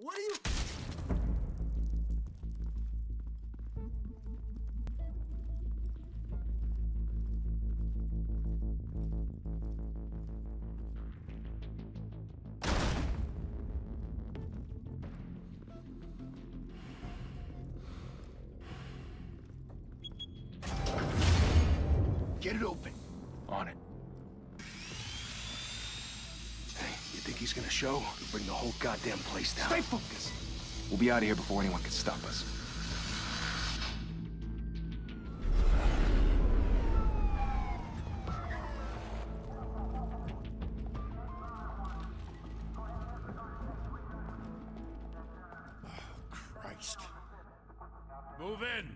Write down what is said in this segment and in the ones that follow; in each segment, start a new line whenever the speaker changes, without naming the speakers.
What are you...
Get it open. On it. Hey, you think he's gonna show? We'll bring the whole goddamn place down.
Stay focused.
We'll be out of here before anyone can stop us.
Christ.
Move in!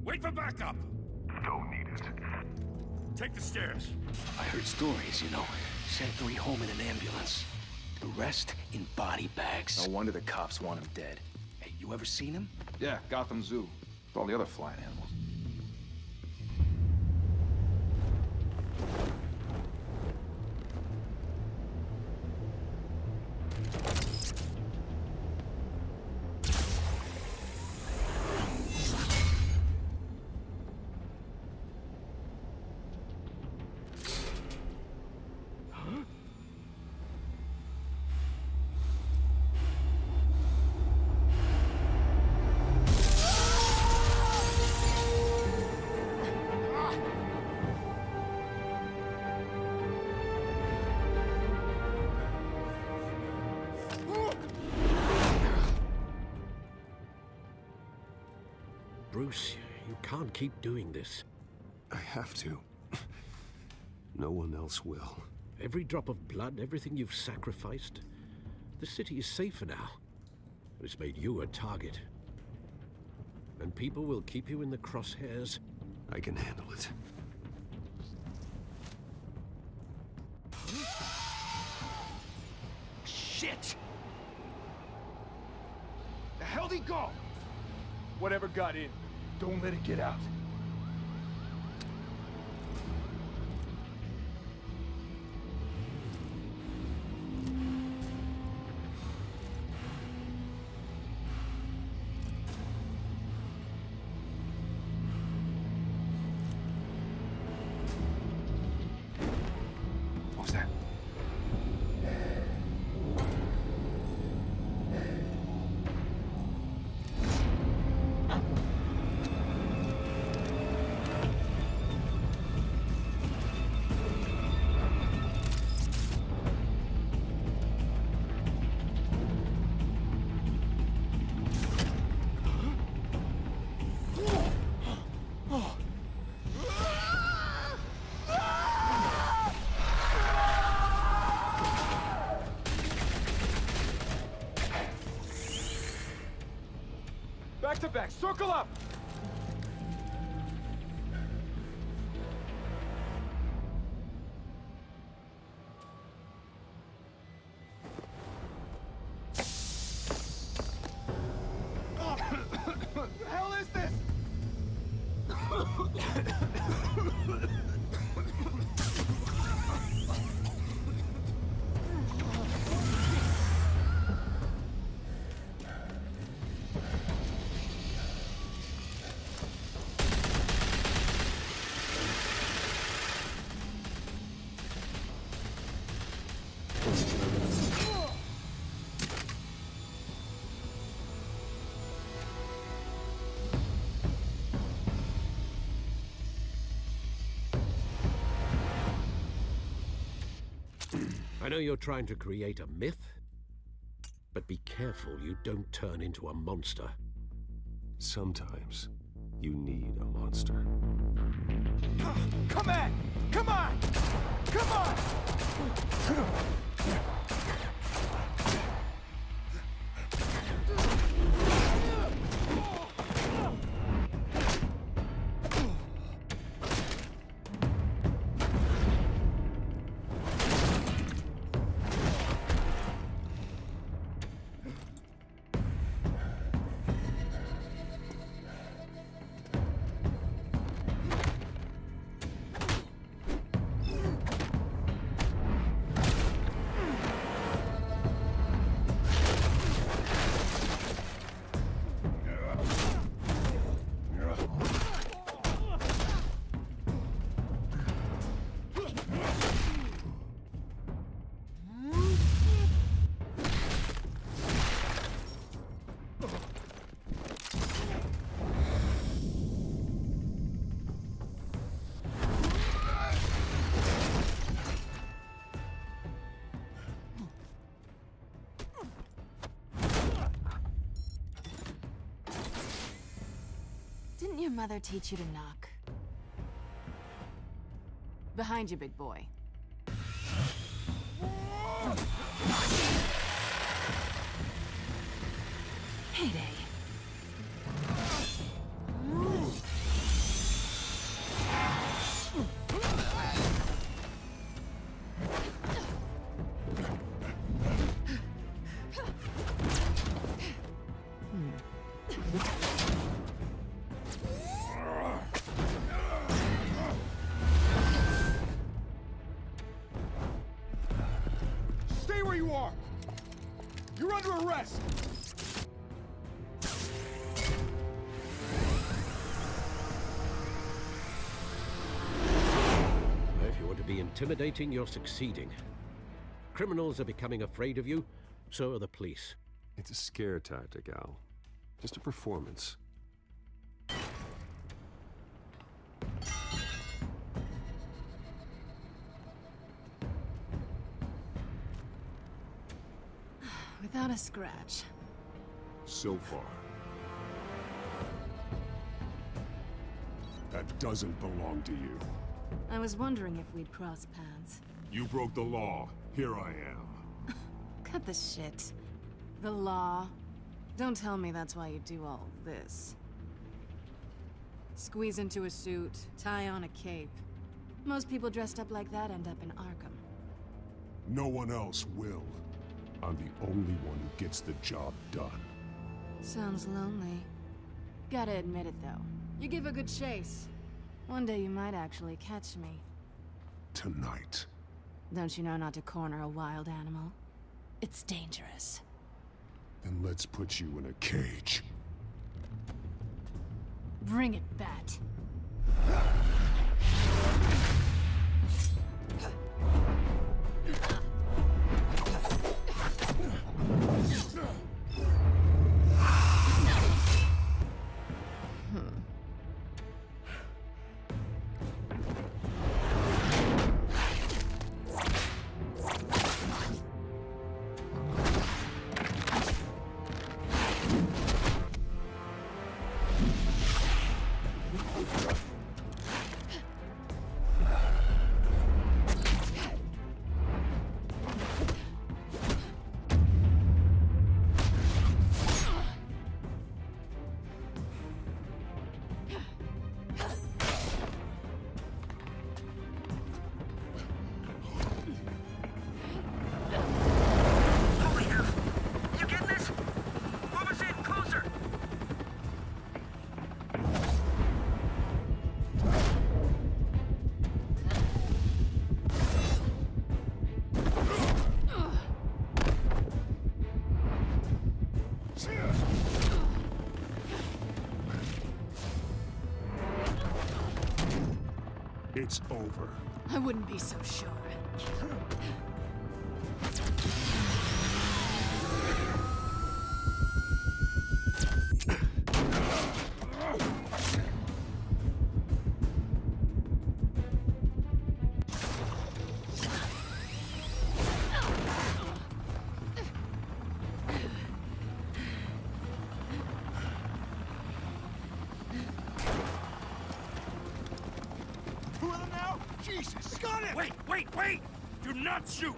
Wait for backup!
Don't need it.
Take the stairs.
I heard stories, you know. Sent 3 home in an ambulance. The rest in body bags.
No wonder the cops want him dead.
Hey, you ever seen him?
Yeah, Gotham Zoo. With all the other flying animals.
Bruce, you can't keep doing this.
I have to. No one else will.
Every drop of blood, everything you've sacrificed. The city is safer now. It's made you a target. And people will keep you in the crosshairs.
I can handle it.
Shit! The hell'd he go?
Whatever got in, don't let it get out.
What was that?
Back to back, circle up!
What the hell is this?
I know you're trying to create a myth, but be careful you don't turn into a monster.
Sometimes you need a monster.
Come on! Come on! Come on!
Didn't your mother teach you to knock? Behind you, big boy. Heyday.
Stay where you are! You're under arrest!
If you want to be intimidating, you're succeeding. Criminals are becoming afraid of you, so are the police.
It's a scare tactic, Al. Just a performance.
Without a scratch.
So far. That doesn't belong to you.
I was wondering if we'd cross paths.
You broke the law. Here I am.
Cut the shit. The law. Don't tell me that's why you do all this. Squeeze into a suit, tie on a cape. Most people dressed up like that end up in Arkham.
No one else will. I'm the only one who gets the job done.
Sounds lonely. Gotta admit it, though. You give a good chase. One day you might actually catch me.
Tonight.
Don't you know not to corner a wild animal? It's dangerous.
Then let's put you in a cage.
Bring it, Bat.
It's over.
I wouldn't be so sure.
Jesus! Got it!
Wait, wait, wait! Do not shoot!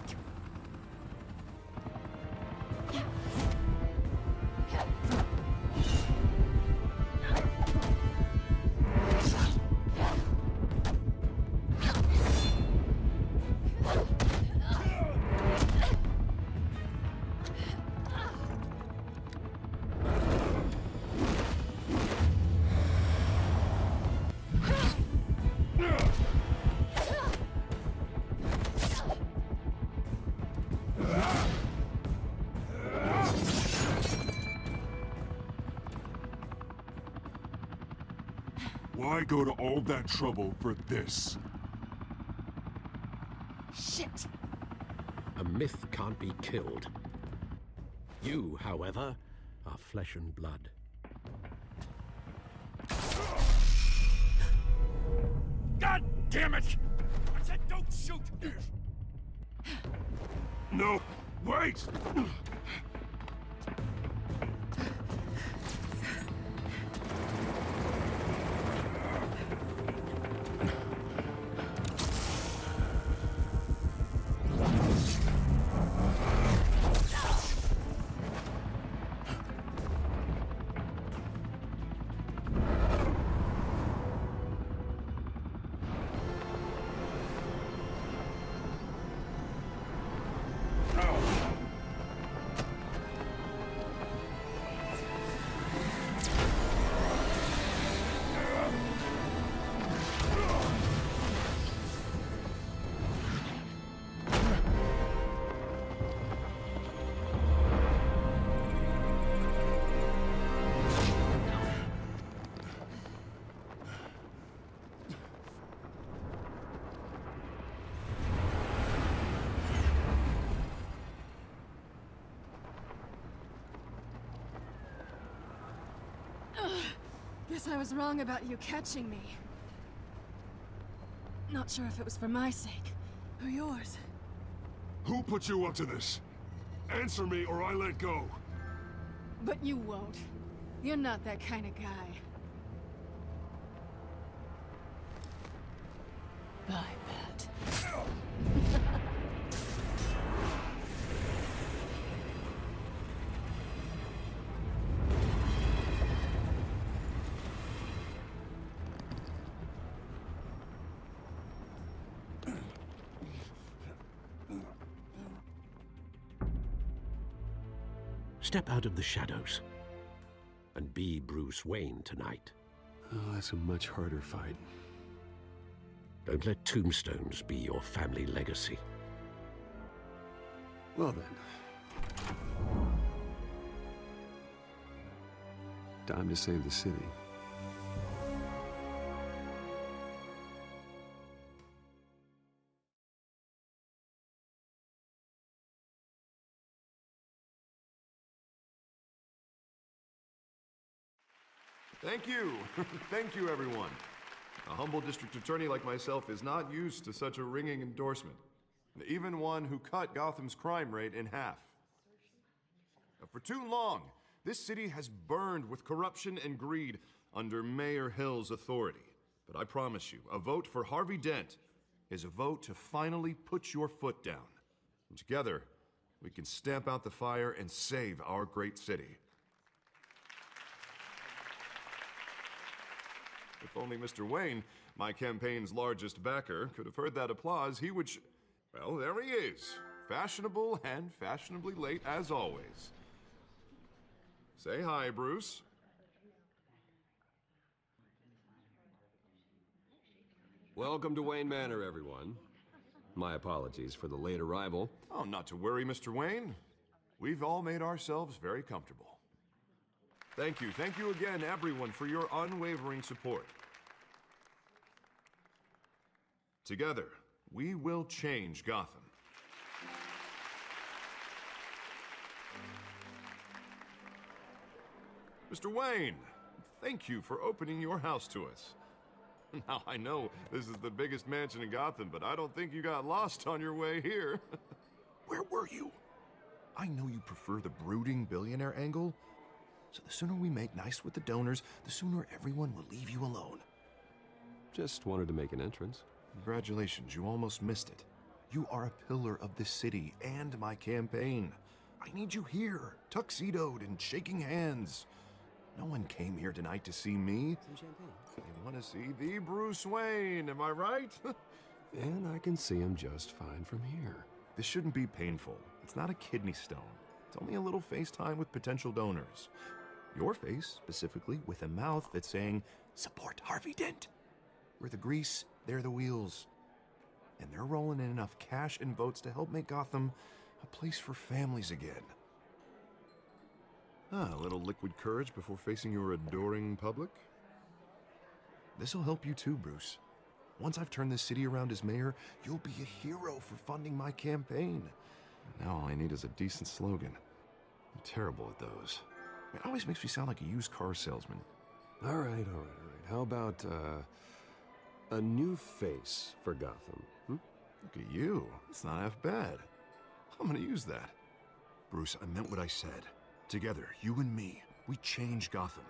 Why go to all that trouble for this?
Shit!
A myth can't be killed. You, however, are flesh and blood.
God damn it! I said don't shoot!
No, wait!
Guess I was wrong about you catching me. Not sure if it was for my sake or yours.
Who put you up to this? Answer me or I let go.
But you won't. You're not that kind of guy. I bet.
Step out of the shadows and be Bruce Wayne tonight.
Oh, that's a much harder fight.
Don't let tombstones be your family legacy.
Well then. Time to save the city.
Thank you. Thank you, everyone. A humble district attorney like myself is not used to such a ringing endorsement. Even one who cut Gotham's crime rate in half. For too long, this city has burned with corruption and greed under Mayor Hill's authority. But I promise you, a vote for Harvey Dent is a vote to finally put your foot down. And together, we can stamp out the fire and save our great city. If only Mr. Wayne, my campaign's largest backer, could have heard that applause, he would well, there he is. Fashionable and fashionably late as always. Say hi, Bruce.
Welcome to Wayne Manor, everyone. My apologies for the late arrival.
Oh, not to worry, Mr. Wayne. We've all made ourselves very comfortable. Thank you again, everyone, for your unwavering support. Together, we will change Gotham. Mr. Wayne, thank you for opening your house to us. Now, I know this is the biggest mansion in Gotham, but I don't think you got lost on your way here. Where were you? I know you prefer the brooding billionaire angle, so the sooner we make nice with the donors, the sooner everyone will leave you alone.
Just wanted to make an entrance.
Congratulations, you almost missed it. You are a pillar of this city and my campaign. I need you here, tuxedoed and shaking hands. No one came here tonight to see me.
Some champagne.
They want to see the Bruce Wayne, am I right?
And I can see him just fine from here.
This shouldn't be painful. It's not a kidney stone. It's only a little FaceTime with potential donors. Your face, specifically, with a mouth that's saying, support Harvey Dent. We're the grease, they're the wheels. And they're rolling in enough cash and votes to help make Gotham a place for families again. A little liquid courage before facing your adoring public. This'll help you too, Bruce. Once I've turned this city around as mayor, you'll be a hero for funding my campaign. Now all I need is a decent slogan. I'm terrible at those. It always makes me sound like a used car salesman.
All right. How about, a new face for Gotham?
Look at you. It's not half bad. I'm gonna use that. Bruce, I meant what I said. Together, you and me, we change Gotham.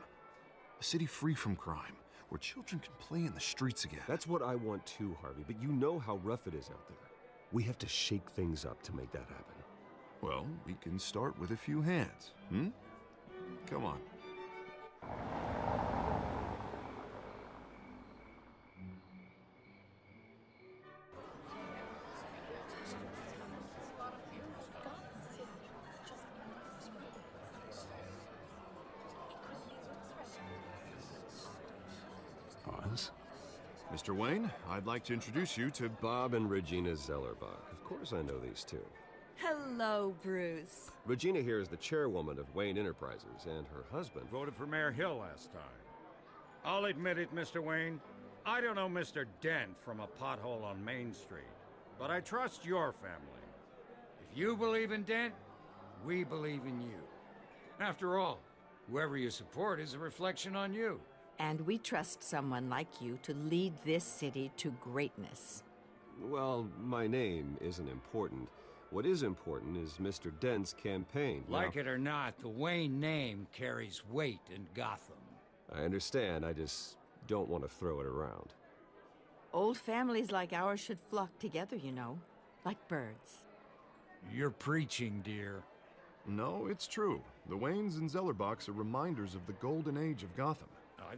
A city free from crime, where children can play in the streets again.
That's what I want too, Harvey, but you know how rough it is out there. We have to shake things up to make that happen.
Well, we can start with a few hands, Come on.
Pause.
Mr. Wayne, I'd like to introduce you to
Bob and Regina Zellerbach. Of course I know these two.
Hello, Bruce.
Regina here is the chairwoman of Wayne Enterprises, and her husband...
Voted for Mayor Hill last time. I'll admit it, Mr. Wayne. I don't know Mr. Dent from a pothole on Main Street, but I trust your family. If you believe in Dent, we believe in you. After all, whoever you support is a reflection on you.
And we trust someone like you to lead this city to greatness.
Well, my name isn't important. What is important is Mr. Dent's campaign.
Like it or not, the Wayne name carries weight in Gotham.
I understand, I just don't want to throw it around.
Old families like ours should flock together, you know, like birds.
You're preaching, dear.
No, it's true. The Waynes and Zellerbachs are reminders of the golden age of Gotham.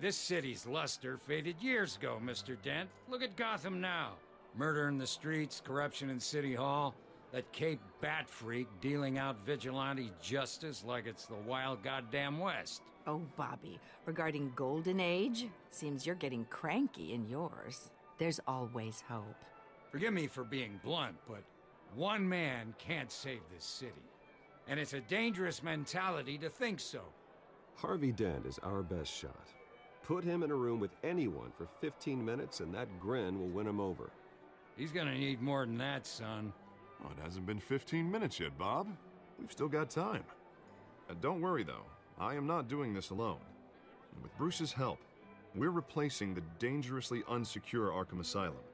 This city's luster faded years ago, Mr. Dent. Look at Gotham now. Murder in the streets, corruption in City Hall, that Cape Bat freak dealing out vigilante justice like it's the wild goddamn West.
Oh, Bobby, regarding Golden Age, seems you're getting cranky in yours. There's always hope.
Forgive me for being blunt, but one man can't save this city. And it's a dangerous mentality to think so.
Harvey Dent is our best shot. Put him in a room with anyone for 15 minutes and that grin will win him over.
He's gonna need more than that, son.
Oh, it hasn't been 15 minutes yet, Bob. We've still got time. Don't worry, though. I am not doing this alone. With Bruce's help, we're replacing the dangerously unsecure Arkham Asylum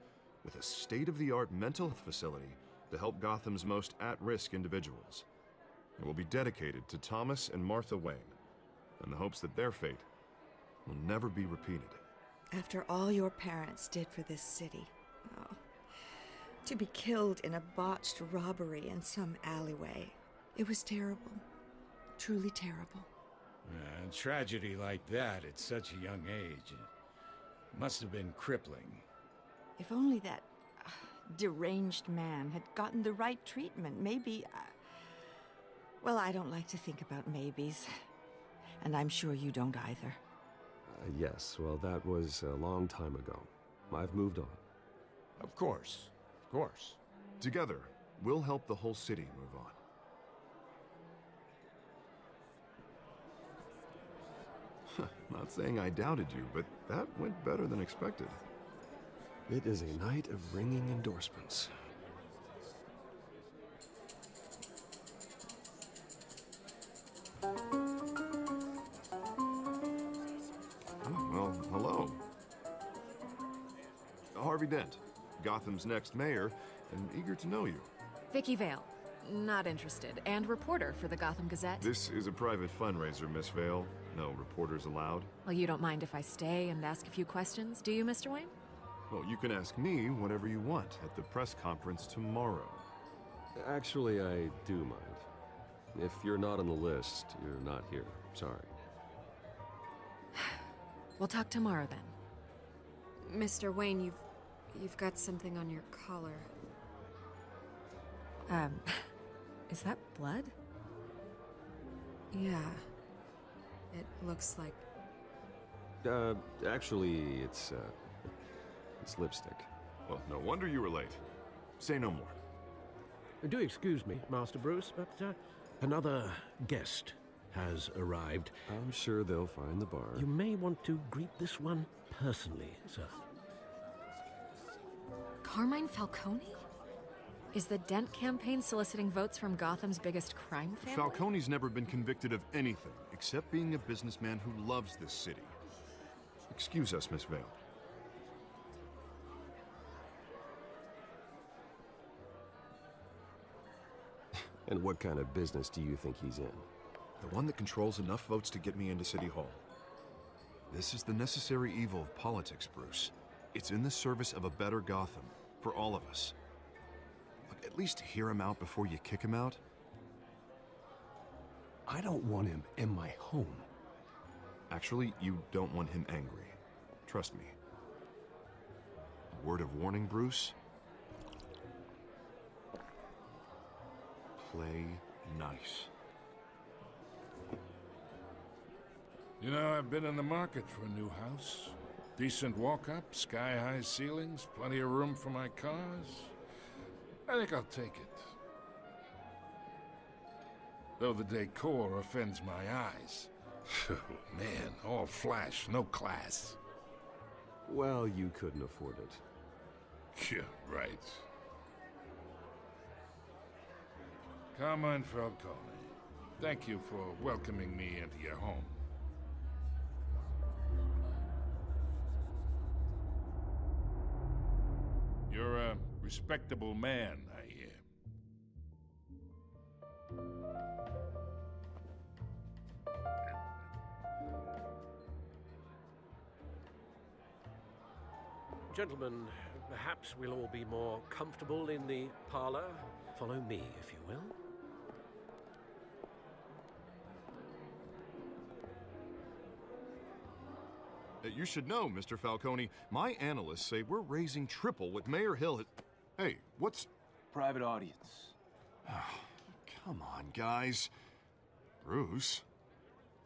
with a state-of-the-art mental health facility to help Gotham's most at-risk individuals. It will be dedicated to Thomas and Martha Wayne, in the hopes that their fate will never be repeated.
After all your parents did for this city, oh, to be killed in a botched robbery in some alleyway, it was terrible. Truly terrible.
A tragedy like that at such a young age must have been crippling.
If only that deranged man had gotten the right treatment, maybe... well, I don't like to think about maybes. And I'm sure you don't either.
Yes, well, that was a long time ago. I've moved on.
Of course. Of course.
Together, we'll help the whole city move on. Not saying I doubted you, but that went better than expected.
It is a night of ringing endorsements.
Well, hello. Harvey Dent, Gotham's next mayor, and eager to know you.
Vicky Vale. Not interested. And reporter for the Gotham Gazette.
This is a private fundraiser, Miss Vale. No reporters allowed.
Well, you don't mind if I stay and ask a few questions, do you, Mr. Wayne?
Well, you can ask me whatever you want at the press conference tomorrow.
Actually, I do mind. If you're not on the list, you're not here. Sorry.
We'll talk tomorrow then.
Mr. Wayne, you've got something on your collar.
Is that blood?
Yeah. It looks like...
Actually, it's lipstick.
Well, no wonder you were late. Say no more.
Do excuse me, Master Bruce, but another guest has arrived.
I'm sure they'll find the bar.
You may want to greet this one personally, sir.
Carmine Falcone? Is the Dent campaign soliciting votes from Gotham's biggest crime family?
Falcone's never been convicted of anything, except being a businessman who loves this city. Excuse us, Miss Vale.
And what kind of business do you think he's in?
The one that controls enough votes to get me into City Hall. This is the necessary evil of politics, Bruce. It's in the service of a better Gotham, for all of us. Look, at least hear him out before you kick him out.
I don't want him in my home.
Actually, you don't want him angry. Trust me. A word of warning, Bruce. Play nice.
You know, I've been in the market for a new house. Decent walk-up, sky-high ceilings, plenty of room for my cars. I think I'll take it. Though the decor offends my eyes. Man, all flash, no class.
Well, you couldn't afford it.
Yeah, right. Carmine Falcone, thank you for welcoming me into your home. Respectable man, I hear.
Gentlemen, perhaps we'll all be more comfortable in the parlor. Follow me, if you will.
You should know, Mr. Falcone, my analysts say we're raising triple what Mayor Hill has... Hey, what's...
Private audience.
Come on, guys. Bruce?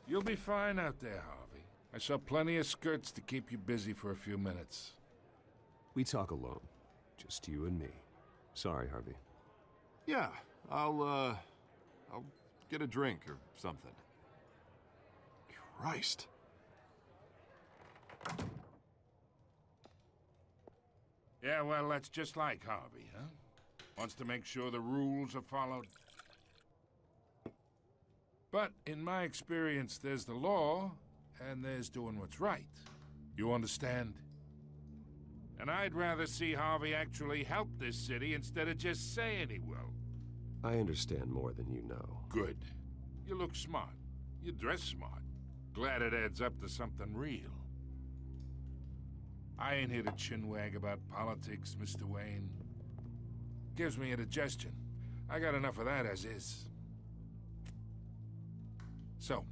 You'll be fine out there, Harvey. I saw plenty of skirts to keep you busy for a few minutes.
We talk alone. Just you and me. Sorry, Harvey.
Yeah, I'll get a drink or something. Christ.
Yeah, well, that's just like Harvey, huh? Wants to make sure the rules are followed. But in my experience, there's the law, and there's doing what's right. You understand? And I'd rather see Harvey actually help this city instead of just saying he will.
I understand more than you know.
Good. You look smart. You dress smart. Glad it adds up to something real. I ain't here to chinwag about politics, Mr. Wayne. Gives me indigestion. I got enough of that as is. So,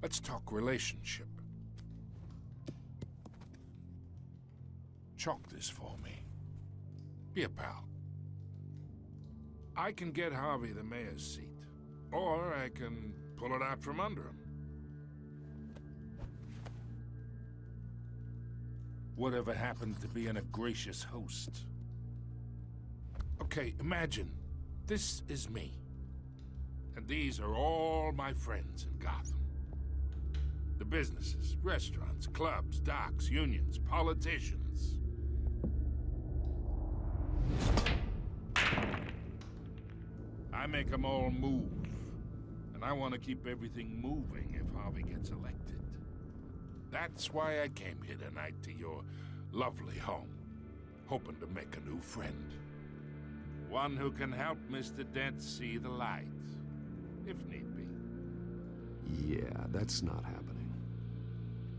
let's talk relationship. Chalk this for me. Be a pal. I can get Harvey the mayor's seat, or I can pull it out from under him. Whatever happened to being a gracious host? Okay, imagine this is me. And these are all my friends in Gotham. The businesses, restaurants, clubs, docks, unions, politicians. I make them all move. And I want to keep everything moving if Harvey gets elected. That's why I came here tonight to your lovely home, hoping to make a new friend. One who can help Mr. Dent see the light, if need be.
Yeah, that's not happening.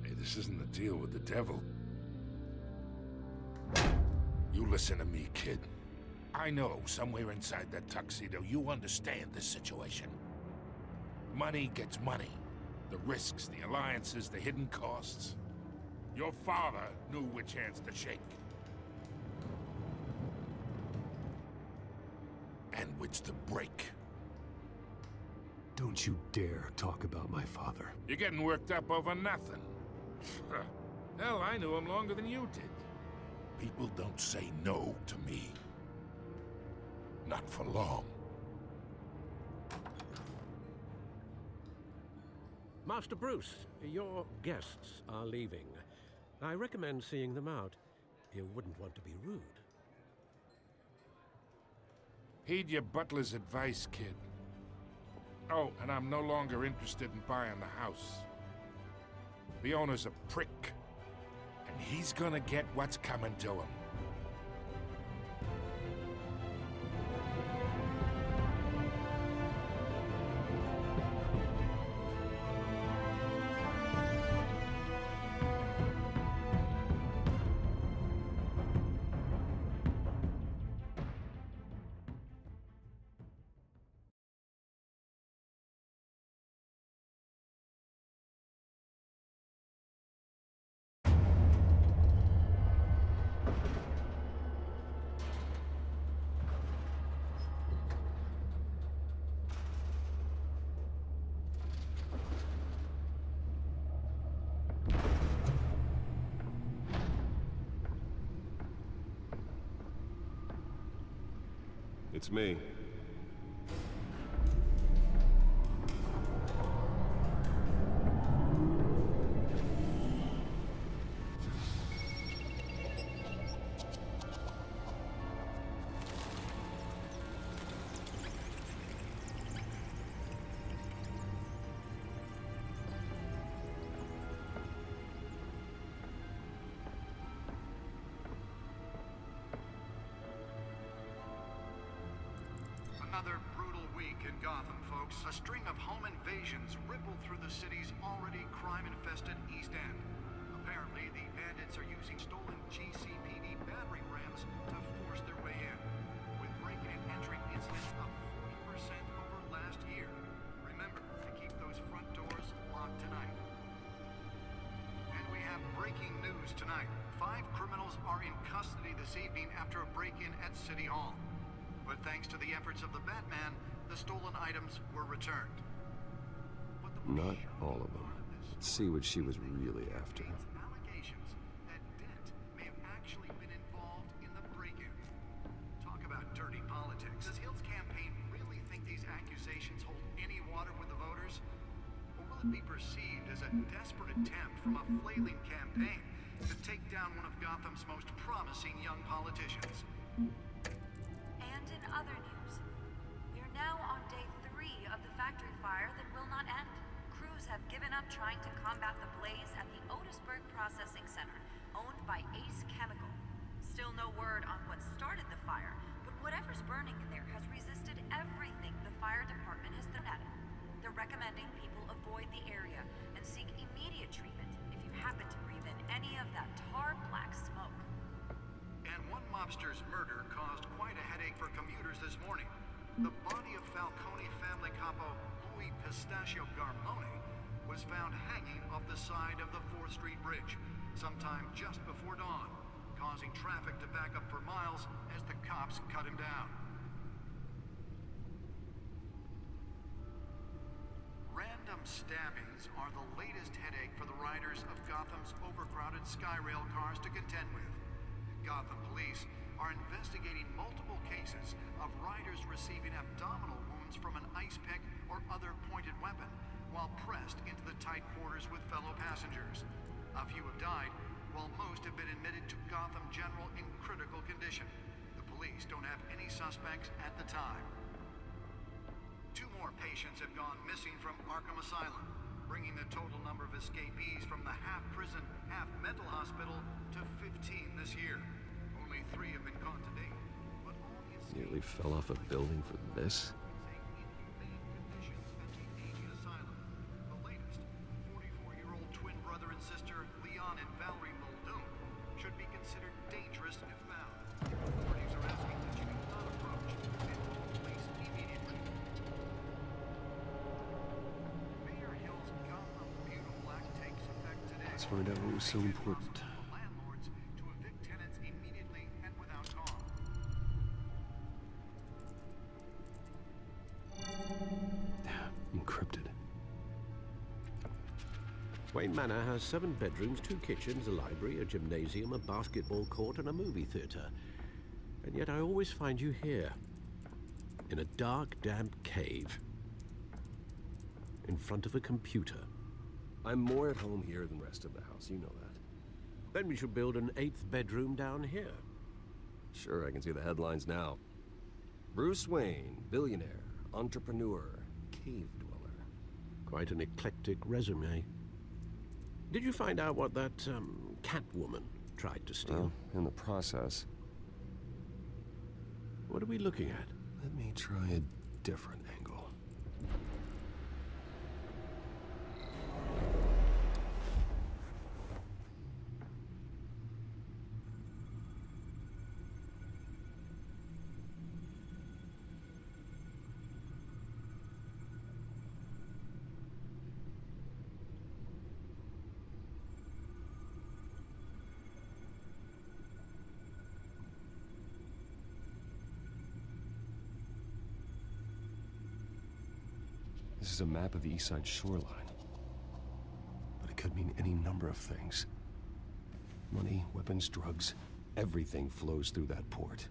Hey, this isn't a deal with the devil. You listen to me, kid. I know somewhere inside that tuxedo you understand this situation. Money gets money. The risks, the alliances, the hidden costs. Your father knew which hands to shake. And which to break.
Don't you dare talk about my father.
You're getting worked up over nothing. Hell, I knew him longer than you did. People don't say no to me. Not for long.
Master Bruce, your guests are leaving. I recommend seeing them out. You wouldn't want to be rude.
Heed your butler's advice, kid. Oh, and I'm no longer interested in buying the house. The owner's a prick, and he's gonna get what's coming to him.
It's me.
another brutal week in Gotham, folks. A string of home invasions ripple through the city's already crime-infested East End. Apparently, the bandits are using stolen GCPD battering rams to force their way in, with breaking and entering incidents up 40% over last year. Remember to keep those front doors locked tonight. And we have breaking news tonight. 5 criminals are in custody this evening after a break-in at City Hall. But thanks to the efforts of the Batman, the stolen items were returned.
Not all of them. Let's see what she was really after.
Allegations that Dent may have actually been involved in the break-in. Talk about dirty politics. Does Hill's campaign really think these accusations hold any water with the voters? Or will it be perceived as a desperate attempt from a flailing campaign to take down one of Gotham's most promising young politicians?
And in other news, we are now on day 3 of the factory fire that will not end. Crews have given up trying to combat the blaze at the Otisburg Processing Center, owned by Ace Chemical. Still no word on what started the fire, but whatever's burning in there has resisted everything the fire department has thrown at it. They're recommending people avoid the area and seek immediate treatment if you happen to breathe in any of that tar black smoke.
And one mobster's murder caused quite a headache for commuters this morning. The body of Falcone family capo Louis Pistachio Garmone was found hanging off the side of the 4th Street Bridge sometime just before dawn, causing traffic to back up for miles as the cops cut him down. Random stabbings are the latest headache for the riders of Gotham's overcrowded Skyrail cars to contend with. Gotham police are investigating multiple cases of riders receiving abdominal wounds from an ice pick or other pointed weapon while pressed into the tight quarters with fellow passengers. A few have died, while most have been admitted to Gotham General in critical condition. The police don't have any suspects at the time. 2 more patients have gone missing from Arkham Asylum, bringing the total number of escapees from the half-prison, half-mental hospital to 15 this year. Only 3 have been caught to date, but all the escapees
Nearly fell off a building for this?
The latest, 44-year-old twin brother and sister Leon and Valerie Muldoon should be considered dangerous if found. Authorities are asking that you do not approach and call police immediately. Mayor Hill's Gotham Beautiful Act takes effect today.
Let's find out what was so important.
Landlords to evict tenants immediately and without cause.
Encrypted.
Wayne Manor has 7 bedrooms, 2 kitchens, a library, a gymnasium, a basketball court, and a movie theater. And yet I always find you here, in a dark, damp cave, in front of a computer.
I'm more at home here than the rest of the house, you know that.
Then we should build an 8th bedroom down here.
Sure, I can see the headlines now. Bruce Wayne, billionaire, entrepreneur, cave dweller.
Quite an eclectic resume. Did you find out what that, Catwoman tried to steal?
Well, in the process.
What are we looking at?
Let me try a different angle. This is a map of the East Side shoreline. But it could mean any number of things. Money, weapons, drugs, everything flows through that port.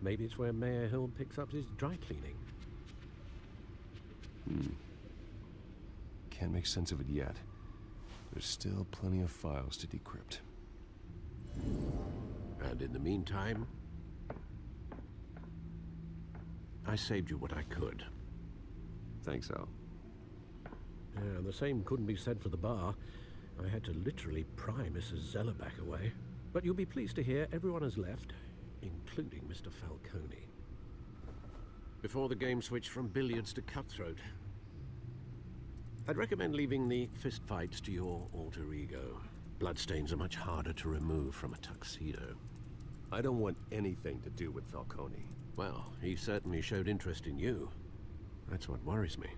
Maybe it's where Mayor Hill picks up his dry cleaning.
Can't make sense of it yet. There's still plenty of files to decrypt.
And in the meantime, I saved you what I could.
Thanks, Al.
Yeah, the same couldn't be said for the bar. I had to literally pry Mrs. Zellerback away. But you'll be pleased to hear everyone has left, including Mr. Falcone. before the game switched from billiards to cutthroat. I'd recommend leaving the fistfights to your alter ego. Bloodstains are much harder to remove from a tuxedo.
I don't want anything to do with Falcone.
Well, he certainly showed interest in you. That's what worries me.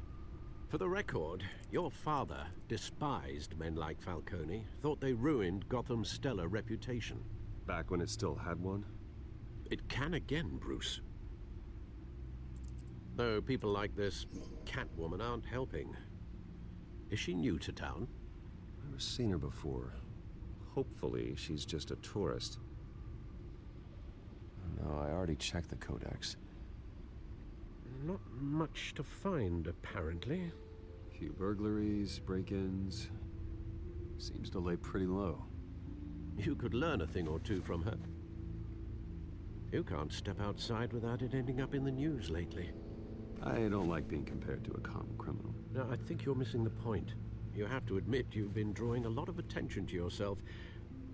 For the record, your father despised men like Falcone, thought they ruined Gotham's stellar reputation.
Back when it still had one?
It can again, Bruce. Though people like this Catwoman aren't helping. Is she new to town?
I've never seen her before. Hopefully, she's just a tourist. No, I already checked the codex.
Not much to find, apparently.
Few burglaries, break-ins. Seems to lay pretty low.
You could learn a thing or two from her. You can't step outside without it ending up in the news lately.
I don't like being compared to a common criminal.
No, I think you're missing the point. You have to admit you've been drawing a lot of attention to yourself,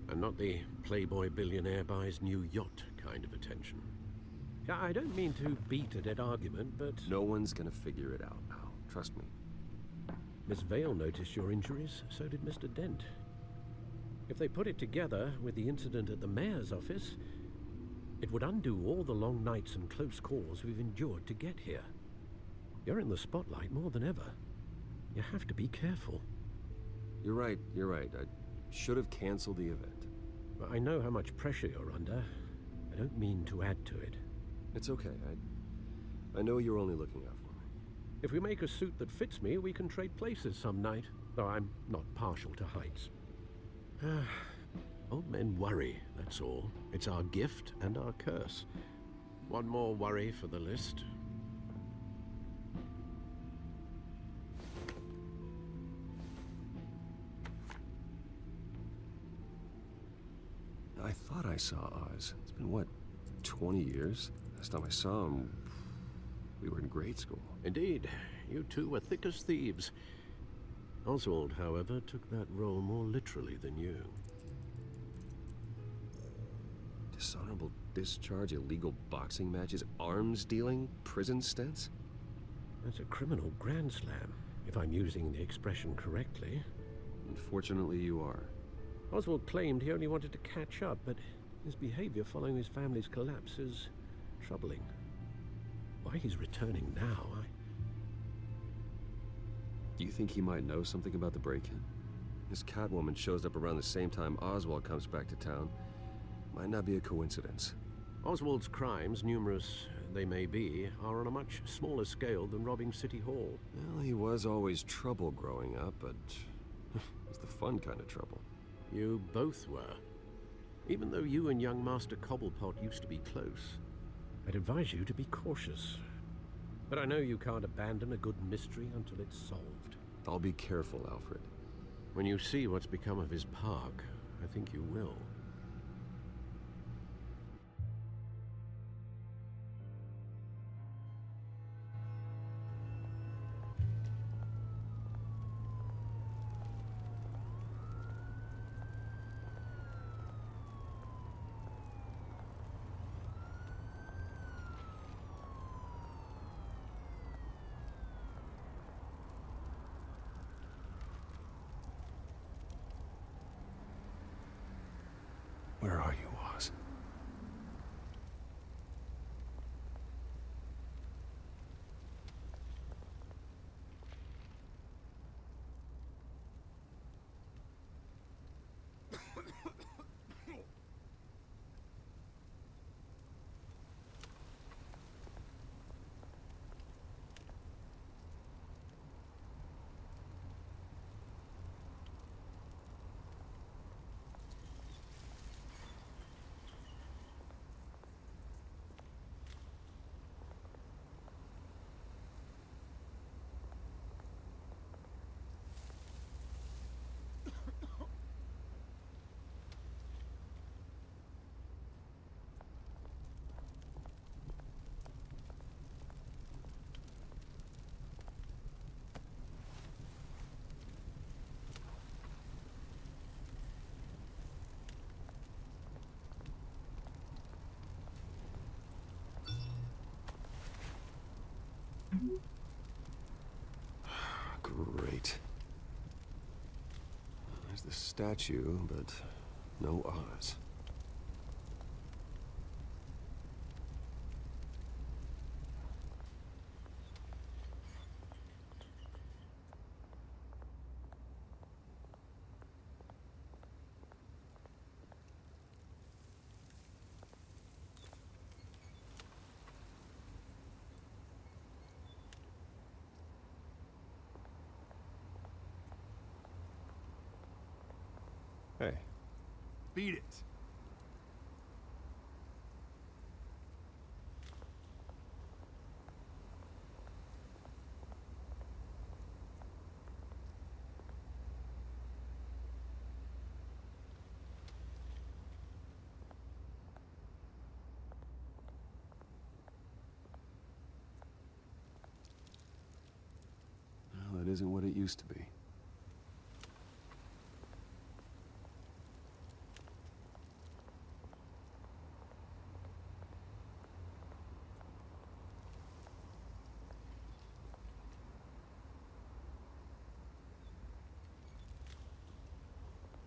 and not the playboy billionaire buys new yacht kind of attention. Yeah, I don't mean to beat a dead argument, but...
No one's gonna figure it out now. Trust me.
Miss Vale noticed your injuries, so did Mr. Dent. If they put it together with the incident at the mayor's office, it would undo all the long nights and close calls we've endured to get here. You're in the spotlight more than ever. You have to be careful.
You're right. I should have canceled the event.
I know how much pressure you're under. I don't mean to add to it.
It's okay. I know you're only looking out for me.
If we make a suit that fits me, we can trade places some night. Though I'm not partial to heights. Old men worry, that's all. It's our gift and our curse. One more worry for the list.
I thought I saw Oz. It's been, what, 20 years? Last time I saw him, we were in grade school.
Indeed. You two were thick as thieves. Oswald, however, took that role more literally than you.
Dishonorable discharge, illegal boxing matches, arms dealing, prison stints?
That's a criminal grand slam, if I'm using the expression correctly.
Unfortunately, you are.
Oswald claimed he only wanted to catch up, but his behavior following his family's collapse is troubling. Why he's returning now,
Do you think he might know something about the break-in? This Catwoman shows up around the same time Oswald comes back to town. Might not be a coincidence.
Oswald's crimes, numerous they may be, are on a much smaller scale than robbing City Hall.
Well, he was always trouble growing up, but it was the fun kind of trouble.
You both were. Even though you and young Master Cobblepot used to be close, I'd advise you to be cautious. But I know you can't abandon a good mystery until it's solved.
I'll be careful, Alfred.
When you see what's become of his park, I think you will.
Where are you, Oz? There's the statue, but no Oz. Hey.
Beat it.
Well, it isn't what it used to be.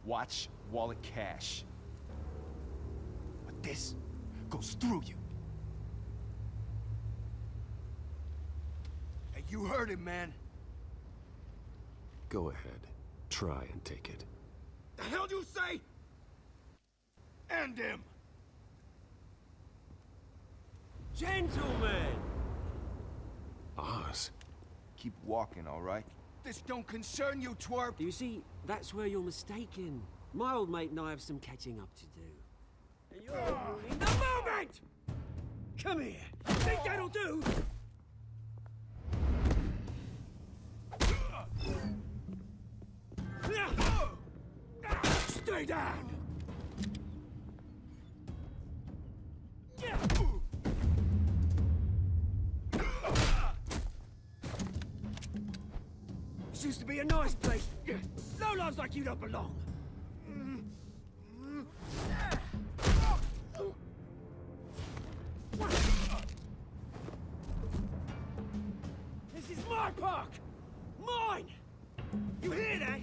Watch wallet cash. But this goes through you. Hey, you heard him, man.
Go ahead. Try and take it.
The hell do you say? End him!
Gentlemen!
Oz.
Keep walking, all right? This don't concern you, twerp!
You see, that's where you're mistaken. My old mate and I have some catching up to do. And you're ruining the moment! Come here! Think that'll do? Stay down! This used to be a nice place. Lowlifes like you don't belong. This is my park! Mine! You hear that?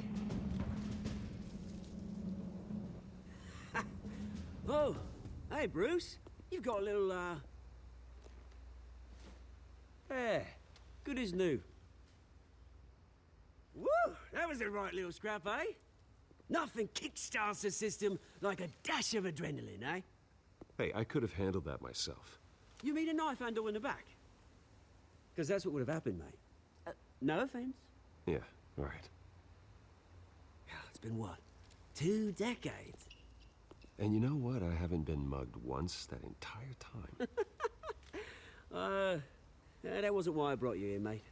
Oh, hey, Bruce. You've got a little, yeah, good as new. Woo! That was a right little scrap, eh? Nothing kickstarts the system like a dash of adrenaline, eh?
Hey, I could have handled that myself.
You mean a knife handle in the back? Because that's what would have happened, mate. No offense.
Yeah, all right.
It's been what? 2 decades?
And you know what? I haven't been mugged once that entire time.
That wasn't why I brought you here, mate.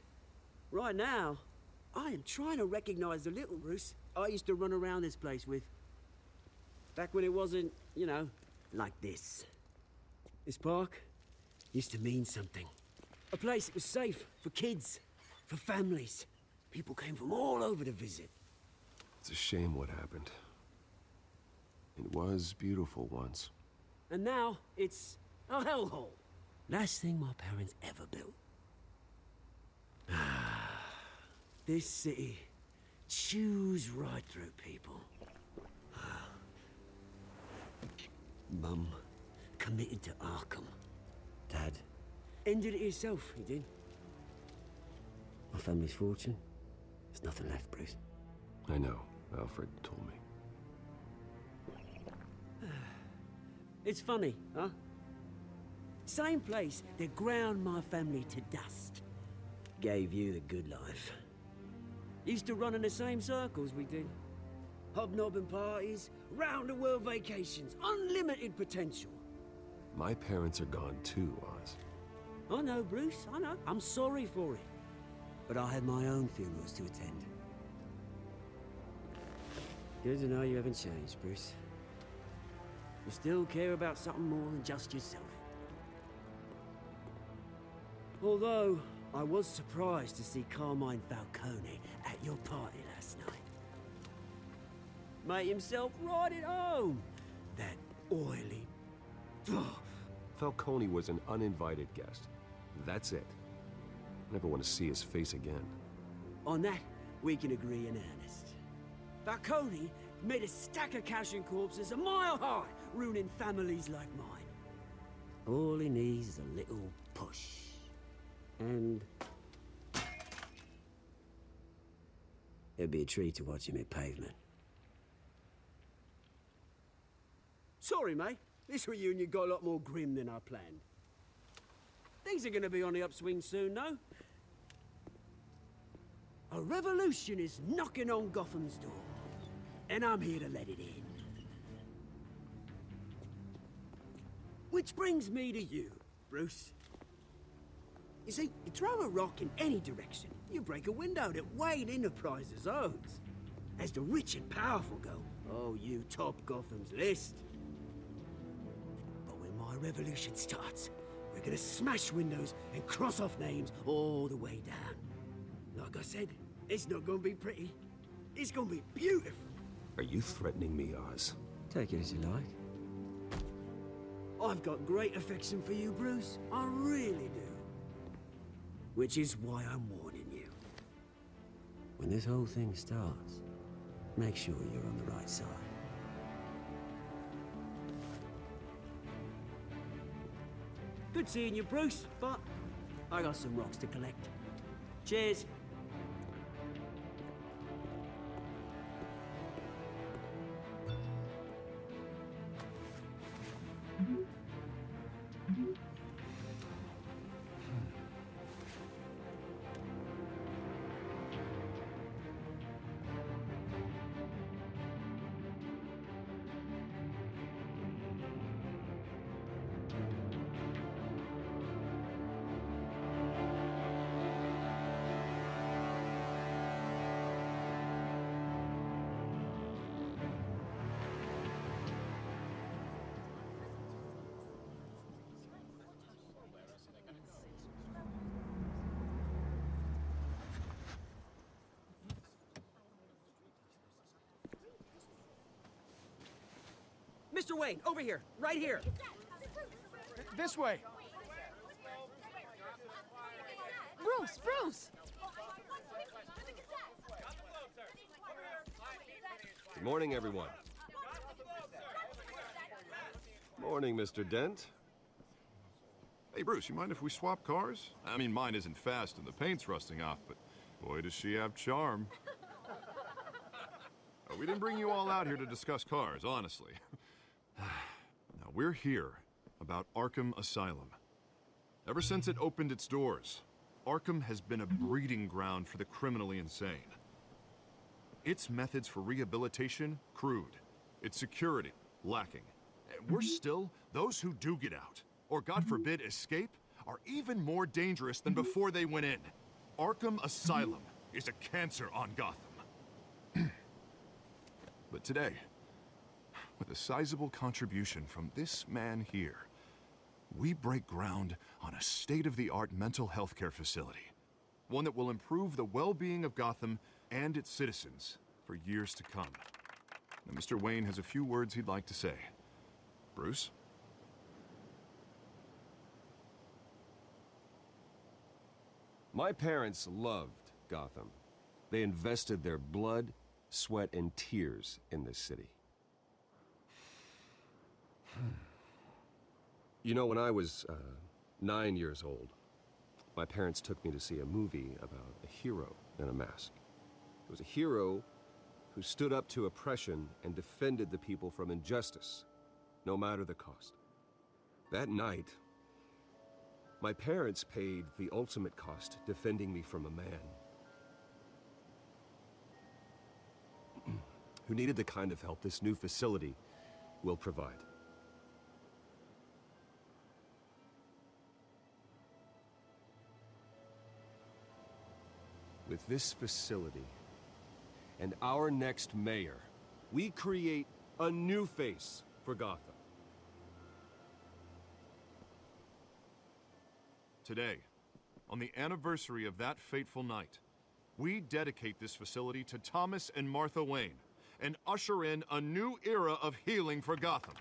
Right now, I am trying to recognize the little Bruce I used to run around this place with. Back when it wasn't, you know, like this. This park used to mean something. A place that was safe for kids, for families. People came from all over to visit.
It's a shame what happened. It was beautiful once.
And now, it's a hellhole. Last thing my parents ever built. This city chews right through people. Mum committed to Arkham. Dad ended it himself, he did. My family's fortune, there's nothing left, Bruce.
I know. Alfred told me.
It's funny, huh? Same place that ground my family to dust. Gave you the good life. Used to run in the same circles we did. Hobnobbing parties, round-the-world vacations, unlimited potential.
My parents are gone too, Oz.
I know, Bruce, I know. I'm sorry for it. But I had my own funerals to attend. Good to know you haven't changed, Bruce. You still care about something more than just yourself. Although, I was surprised to see Carmine Falcone at your party last night. Made himself right at home. That oily...
Falcone was an uninvited guest. That's it. Never want to see his face again.
On that, we can agree in earnest. Falcone made a stack of cash and corpses a mile high, ruining families like mine. All he needs is a little push. And... it'd be a treat to watch him hit pavement. Sorry, mate. This reunion got a lot more grim than I planned. Things are gonna be on the upswing soon, though. A revolution is knocking on Gotham's door. And I'm here to let it in. Which brings me to you, Bruce. You see, you throw a rock in any direction, you break a window that Wayne Enterprises owns. As the rich and powerful go, oh, you top Gotham's list. But when my revolution starts, we're gonna smash windows and cross off names all the way down. Like I said, it's not gonna be pretty. It's gonna be beautiful.
Are you threatening me, Oz?
Take it as you like. I've got great affection for you, Bruce. I really do. Which is why I'm warning you. When this whole thing starts, make sure you're on the right side. Good seeing you, Bruce, but I got some rocks to collect. Cheers. Mr. Wayne, over here, right here.
This way.
Bruce!
Good morning, everyone. Morning, Mr. Dent.
Hey, Bruce, you mind if we swap cars? I mean, mine isn't fast and the paint's rusting off, but boy, does she have charm. We didn't bring you all out here to discuss cars, honestly. Now, we're here about Arkham Asylum. Ever since it opened its doors, Arkham has been a breeding ground for the criminally insane. Its methods for rehabilitation, crude. Its security, lacking. And worse still, those who do get out, or God forbid, escape, are even more dangerous than before they went in. Arkham Asylum is a cancer on Gotham. But today, with a sizable contribution from this man here, we break ground on a state-of-the-art mental health care facility. One that will improve the well-being of Gotham and its citizens for years to come. Now, Mr. Wayne has a few words he'd like to say. Bruce?
My parents loved Gotham. They invested their blood, sweat, and tears in this city. You know, when I was 9 years old, my parents took me to see a movie about a hero in a mask. It was a hero who stood up to oppression and defended the people from injustice, no matter the cost. That night, my parents paid the ultimate cost defending me from a man who needed the kind of help this new facility will provide. With this facility and our next mayor, we create a new face for Gotham.
Today, on the anniversary of that fateful night, we dedicate this facility to Thomas and Martha Wayne and usher in a new era of healing for Gotham.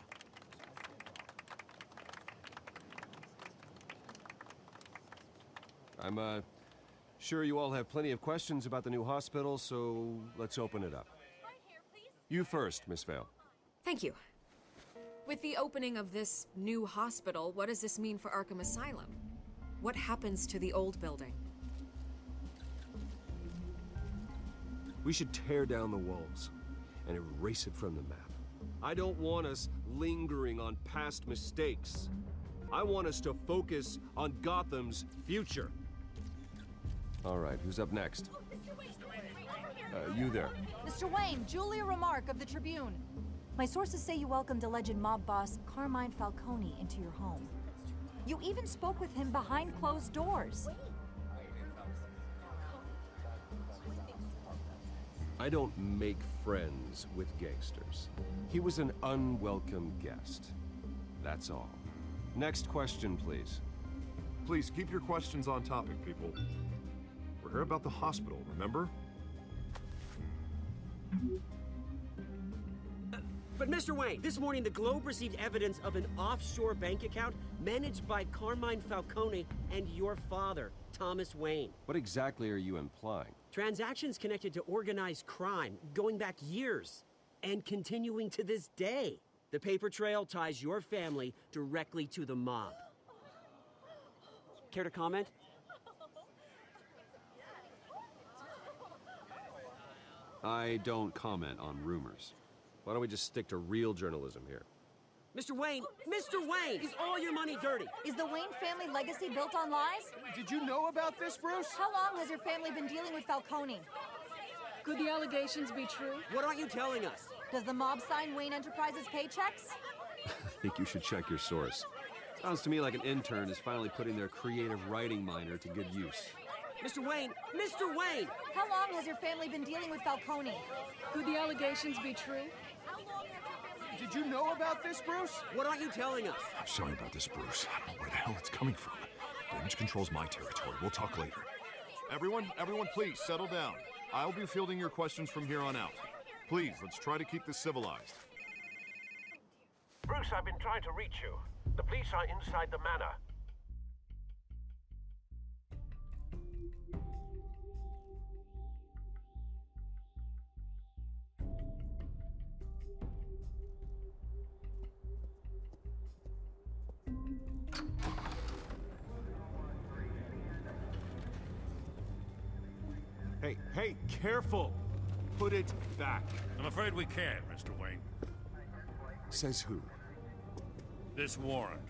I'm sure you all have plenty of questions about the new hospital, so let's open it up.
Right here,
You first, Miss Vale.
Thank you. With the opening of this new hospital, what does this mean for Arkham Asylum? What happens to the old building?
We should tear down the walls and erase it from the map. I don't want us lingering on past mistakes. I want us to focus on Gotham's future. All right, who's up next? You there.
Mr. Wayne, Julia Remark of the Tribune. My sources say you welcomed alleged mob boss Carmine Falcone into your home. You even spoke with him behind closed doors.
I don't make friends with gangsters. He was an unwelcome guest. That's all. Next question, please.
Please keep your questions on topic, people. We're here about the hospital, remember?
But Mr. Wayne, this morning the Globe received evidence of an offshore bank account managed by Carmine Falcone and your father, Thomas Wayne.
What exactly are you implying?
Transactions connected to organized crime, going back years, and continuing to this day. The paper trail ties your family directly to the mob. Care to comment?
I don't comment on rumors. Why don't we just stick to real journalism here?
Mr. Wayne, is all your money dirty?
Is the Wayne family legacy built on lies?
Did you know about this, Bruce?
How long has your family been dealing with Falcone? Could the allegations be true?
What aren't you telling us?
Does the mob sign Wayne Enterprises paychecks?
I think you should check your source. Sounds to me like an intern is finally putting their creative writing minor to good use.
Mr. Wayne!
How long has your family been dealing with Falcone? Could the allegations be true?
Did you know about this, Bruce?
What aren't you telling us?
I'm sorry about this, Bruce. I don't know where the hell it's coming from. Damage control's my territory. We'll talk later. Everyone, please, settle down. I'll be fielding your questions from here on out. Please, let's try to keep this civilized.
Bruce, I've been trying to reach you. The police are inside the manor.
Hey, careful! Put it back.
I'm afraid we can't, Mr. Wayne.
Says who?
This warrant.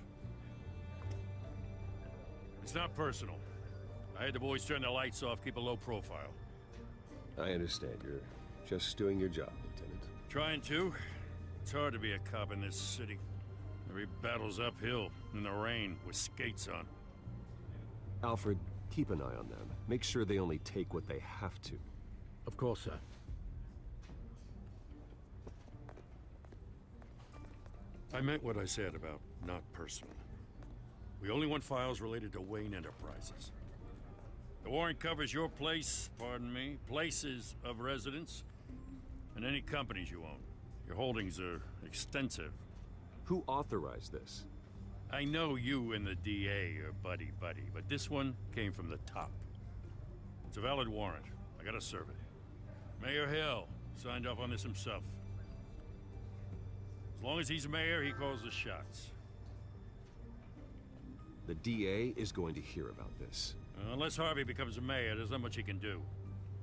It's not personal. I had the boys turn the lights off, keep a low profile.
I understand. You're just doing your job, Lieutenant.
Trying to. It's hard to be a cop in this city. Every battle's uphill, in the rain, with skates on.
Alfred, keep an eye on them. Make sure they only take what they have to.
Of course, sir.
I meant what I said about not personal. We only want files related to Wayne Enterprises. The warrant covers your place, pardon me, places of residence, and any companies you own. Your holdings are extensive.
Who authorized this?
I know you and the DA are buddy-buddy, but this one came from the top. It's a valid warrant. I gotta serve it. Mayor Hill signed off on this himself. As long as he's mayor, he calls the shots.
The DA is going to hear about this.
Unless Harvey becomes mayor, there's not much he can do.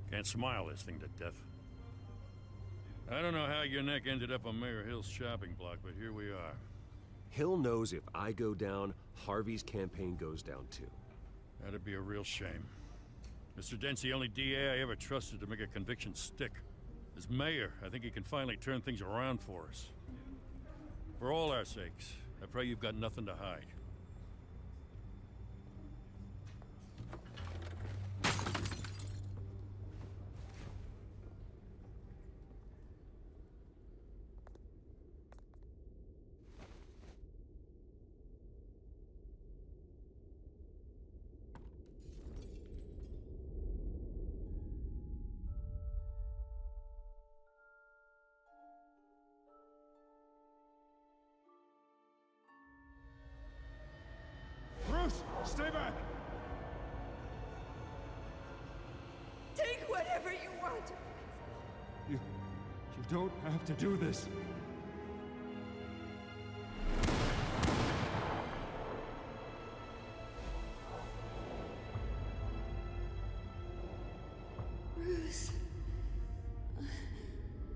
Can't smile this thing to death. I don't know how your neck ended up on Mayor Hill's shopping block, but here we are.
Hill knows if I go down, Harvey's campaign goes down too.
That'd be a real shame. Mr. Dent's the only DA I ever trusted to make a conviction stick. As mayor, I think he can finally turn things around for us. For all our sakes, I pray you've got nothing to hide.
don't have to do this.
Bruce.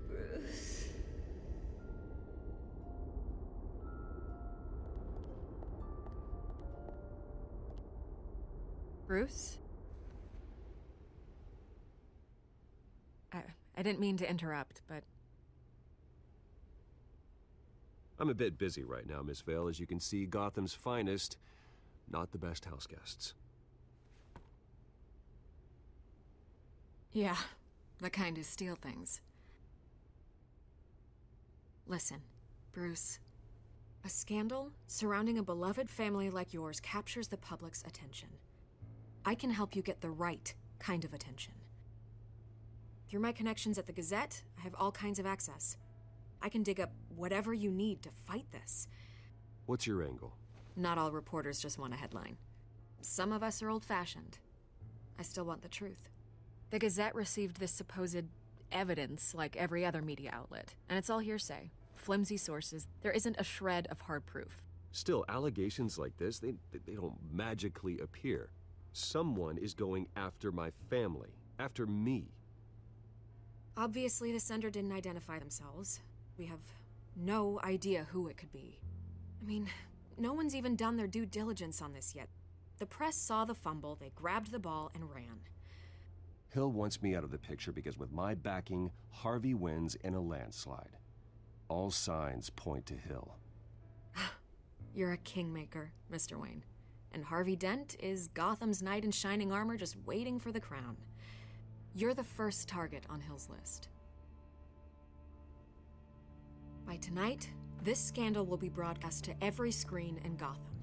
Bruce.
Bruce? I didn't mean to interrupt, but...
I'm a bit busy right now, Miss Vale. As you can see, Gotham's finest, not the best house guests.
Yeah, the kind who steal things. Listen, Bruce. A scandal surrounding a beloved family like yours captures the public's attention. I can help you get the right kind of attention. Through my connections at the Gazette, I have all kinds of access. I can dig up whatever you need to fight this.
What's your angle?
Not all reporters just want a headline. Some of us are old-fashioned. I still want the truth. The Gazette received this supposed evidence like every other media outlet, and it's all hearsay. Flimsy sources. There isn't a shred of hard proof.
Still, allegations like this, they don't magically appear. Someone is going after my family, after me.
Obviously, the sender didn't identify themselves. We have no idea who it could be. I mean, no one's even done their due diligence on this yet. The press saw the fumble, they grabbed the ball and ran.
Hill wants me out of the picture because with my backing, Harvey wins in a landslide. All signs point to Hill.
You're a kingmaker, Mr. Wayne. And Harvey Dent is Gotham's knight in shining armor just waiting for the crown. You're the first target on Hill's list. By tonight, this scandal will be broadcast to every screen in Gotham.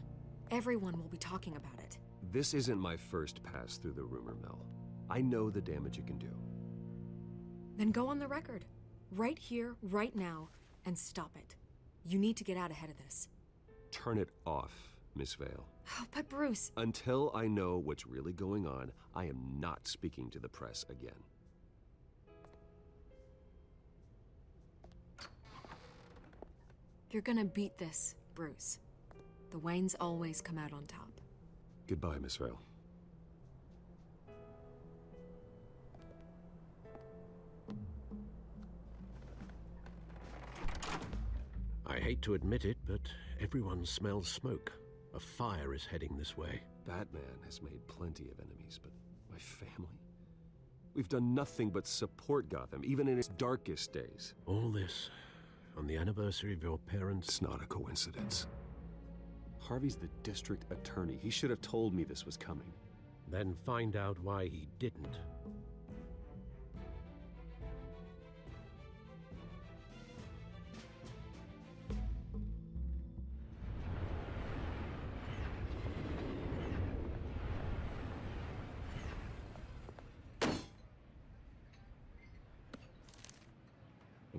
Everyone will be talking about it.
This isn't my first pass through the rumor mill. I know the damage it can do.
Then go on the record. Right here, right now, and stop it. You need to get out ahead of this.
Turn it off, Miss Vale.
Oh, but Bruce...
Until I know what's really going on, I am not speaking to the press again.
You're gonna beat this, Bruce. The Waynes always come out on top.
Goodbye, Miss Vale.
I hate to admit it, but everyone smells smoke. A fire is heading this way.
Batman has made plenty of enemies, but my family? We've done nothing but support Gotham, even in its darkest days.
All this on the anniversary of your parents'...
It's not a coincidence. Harvey's the district attorney. He should have told me this was coming.
Then find out why he didn't.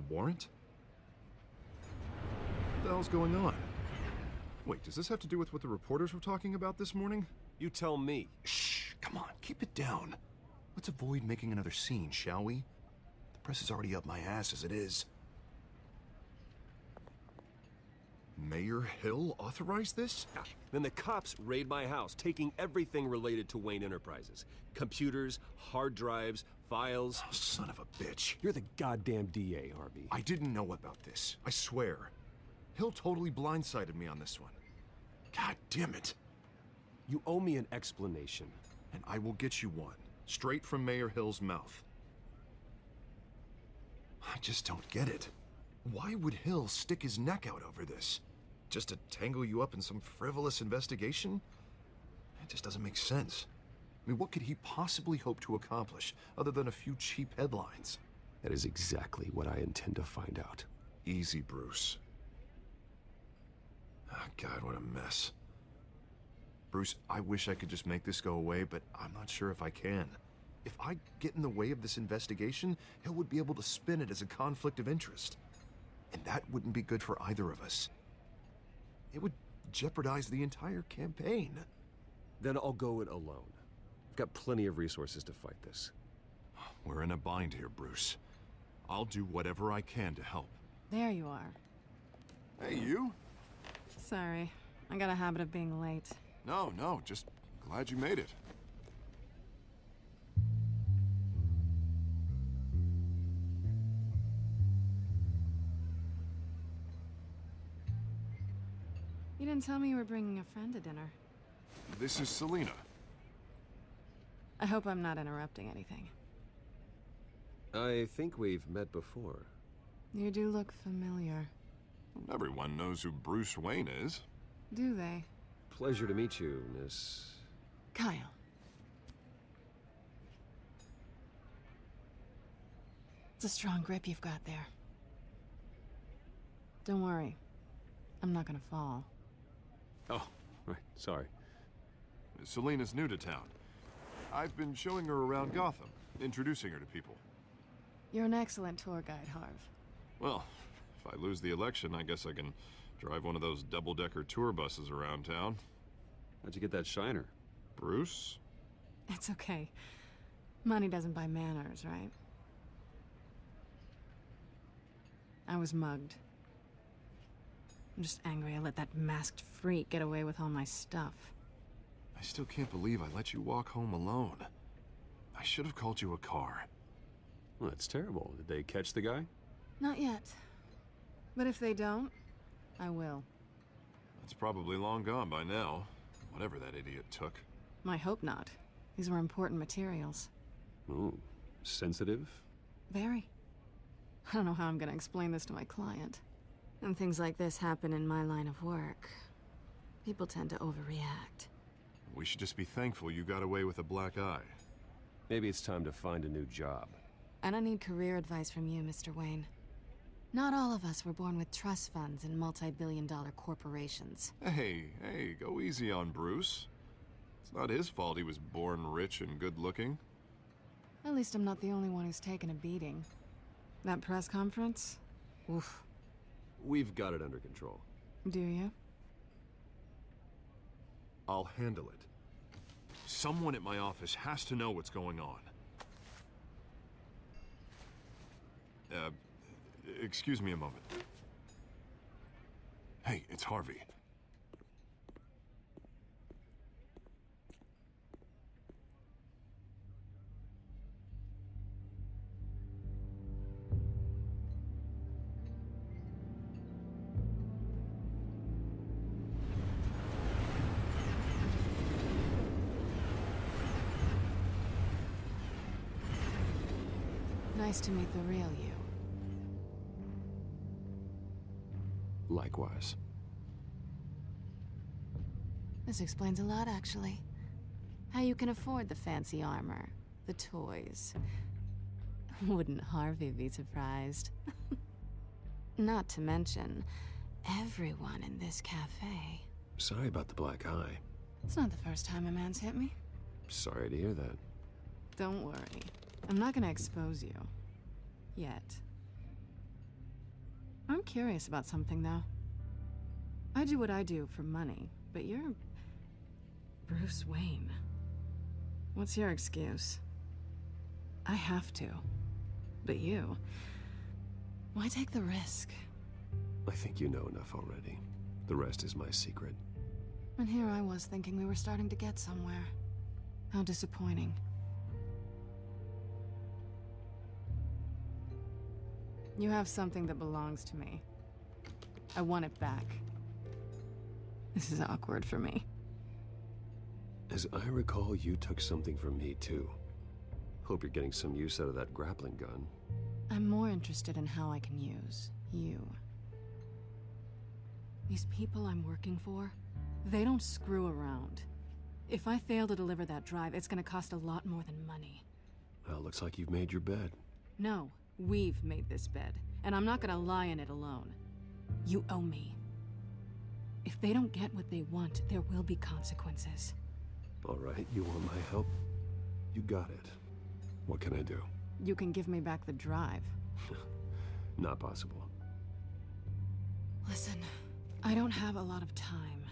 Warrant? What the hell's going on? Wait, does this have to do with what the reporters were talking about this morning?
You tell me.
Shh, come on, keep it down. Let's avoid making another scene, shall we? The press is already up my ass as it is. Mayor Hill authorized this?
Then the cops raid my house, taking everything related to Wayne Enterprises. Computers, hard drives, files.
Oh, son of a bitch.
You're the goddamn DA, Harvey.
I didn't know about this. I swear. Hill totally blindsided me on this one. God damn it.
You owe me an explanation.
And I will get you one. Straight from Mayor Hill's mouth. I just don't get it. Why would Hill stick his neck out over this? Just to tangle you up in some frivolous investigation? It just doesn't make sense. I mean, what could he possibly hope to accomplish other than a few cheap headlines?
That is exactly what I intend to find out.
Easy, Bruce. Oh, God, what a mess. Bruce, I wish I could just make this go away, but I'm not sure if I can. If I get in the way of this investigation, Hill would be able to spin it as a conflict of interest. And that wouldn't be good for either of us. It would jeopardize the entire campaign.
Then I'll go it alone. I've got plenty of resources to fight this.
We're in a bind here, Bruce. I'll do whatever I can to help.
There you are.
Hey, you?
Sorry, I got a habit of being late.
No, just glad you made it.
You didn't tell me you were bringing a friend to dinner.
This is Selena.
I hope I'm not interrupting anything.
I think we've met before.
You do look familiar.
Everyone knows who Bruce Wayne is.
Do they?
Pleasure to meet you, Miss...
Kyle. It's a strong grip you've got there. Don't worry. I'm not gonna fall.
Oh, right, sorry.
Selena's new to town. I've been showing her around Gotham, introducing her to people.
You're an excellent tour guide, Harv.
Well, if I lose the election, I guess I can drive one of those double-decker tour buses around town.
How'd you get that shiner?
Bruce?
It's okay. Money doesn't buy manners, right? I was mugged. I'm just angry I let that masked freak get away with all my stuff.
I still can't believe I let you walk home alone. I should have called you a car.
Well, that's terrible. Did they catch the guy?
Not yet. But if they don't, I will.
It's probably long gone by now, whatever that idiot took.
I hope not. These were important materials.
Ooh, sensitive?
Very. I don't know how I'm gonna explain this to my client. And things like this happen in my line of work. People tend to overreact.
We should just be thankful you got away with a black eye.
Maybe it's time to find a new job.
And I need career advice from you, Mr. Wayne. Not all of us were born with trust funds and multi-billion-dollar corporations.
Hey, go easy on Bruce. It's not his fault he was born rich and good-looking.
At least I'm not the only one who's taken a beating. That press conference? Oof.
We've got it under control.
Do you?
I'll handle it. Someone at my office has to know what's going on. Excuse me a moment. Hey, it's Harvey.
Nice to meet the real you.
Likewise.
This explains a lot, actually. How you can afford the fancy armor, the toys. Wouldn't Harvey be surprised? Not to mention, everyone in this cafe.
Sorry about the black eye.
It's not the first time a man's hit me.
Sorry to hear that.
Don't worry. I'm not gonna expose you. Yet. I'm curious about something, though. I do what I do for money, but you're... Bruce Wayne. What's your excuse? I have to. But you... Why take the risk?
I think you know enough already. The rest is my secret.
And here I was thinking we were starting to get somewhere. How disappointing. You have something that belongs to me. I want it back. This is awkward for me.
As I recall, you took something from me, too. Hope you're getting some use out of that grappling gun.
I'm more interested in how I can use you. These people I'm working for, they don't screw around. If I fail to deliver that drive, it's gonna cost a lot more than money.
Well, looks like you've made your bed.
No. We've made this bed, and I'm not gonna lie in it alone. You owe me. If they don't get what they want, there will be consequences.
All right, you want my help? You got it. What can I do?
You can give me back the drive.
Not possible.
Listen, I don't have a lot of time.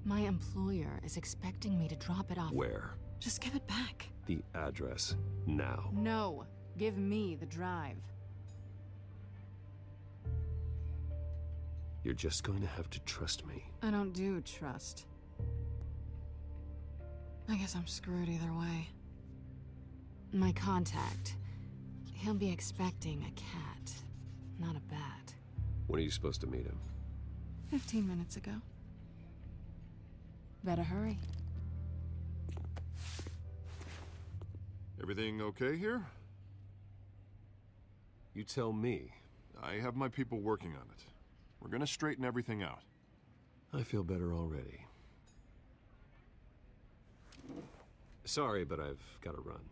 My employer is expecting me to drop it off.
Where?
Just give it back.
The address, now.
No. Give me the drive.
You're just going to have to trust me.
I don't do trust. I guess I'm screwed either way. My contact. He'll be expecting a cat, not a bat.
When are you supposed to meet him?
15 minutes ago. Better hurry.
Everything okay here?
You tell me.
I have my people working on it. We're gonna straighten everything out.
I feel better already. Sorry, but I've got to run.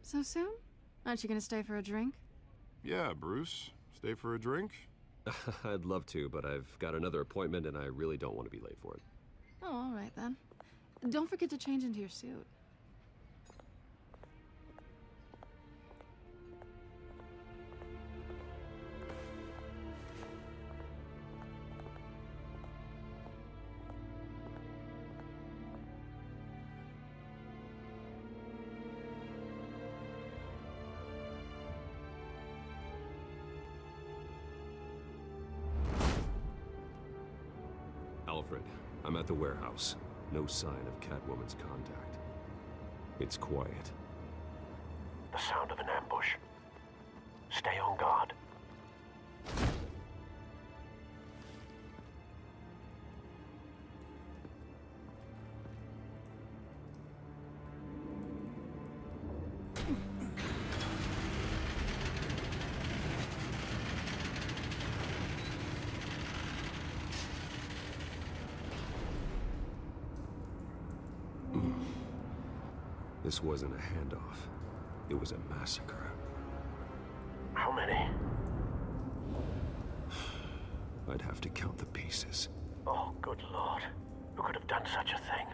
So soon? Aren't you gonna stay for a drink?
Yeah, Bruce. Stay for a drink?
I'd love to, but I've got another appointment and I really don't want to be late for it.
Oh, all right then. Don't forget to change into your suit.
Alfred, I'm at the warehouse. No sign of Catwoman's contact. It's quiet.
The sound of an ambush. Stay on guard.
This wasn't a handoff. It was a massacre.
How many?
I'd have to count the pieces.
Oh, good Lord. Who could have done such a thing?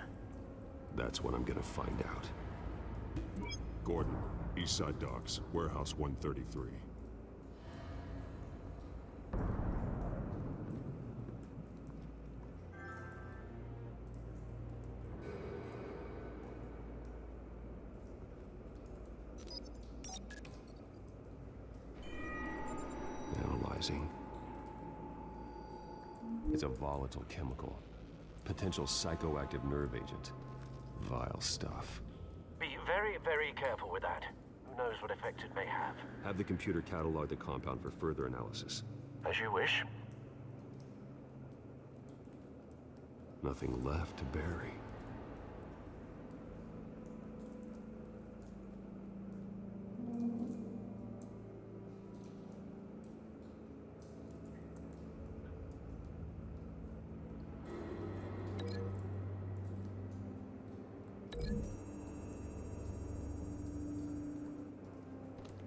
That's what I'm gonna find out.
Gordon, Eastside Docks, Warehouse 133.
Analyzing. It's a volatile chemical. Potential psychoactive nerve agent. Vile stuff.
Be very, very careful with that. Who knows what effects it may have.
Have the computer catalog the compound for further analysis.
As you wish.
Nothing left to bury.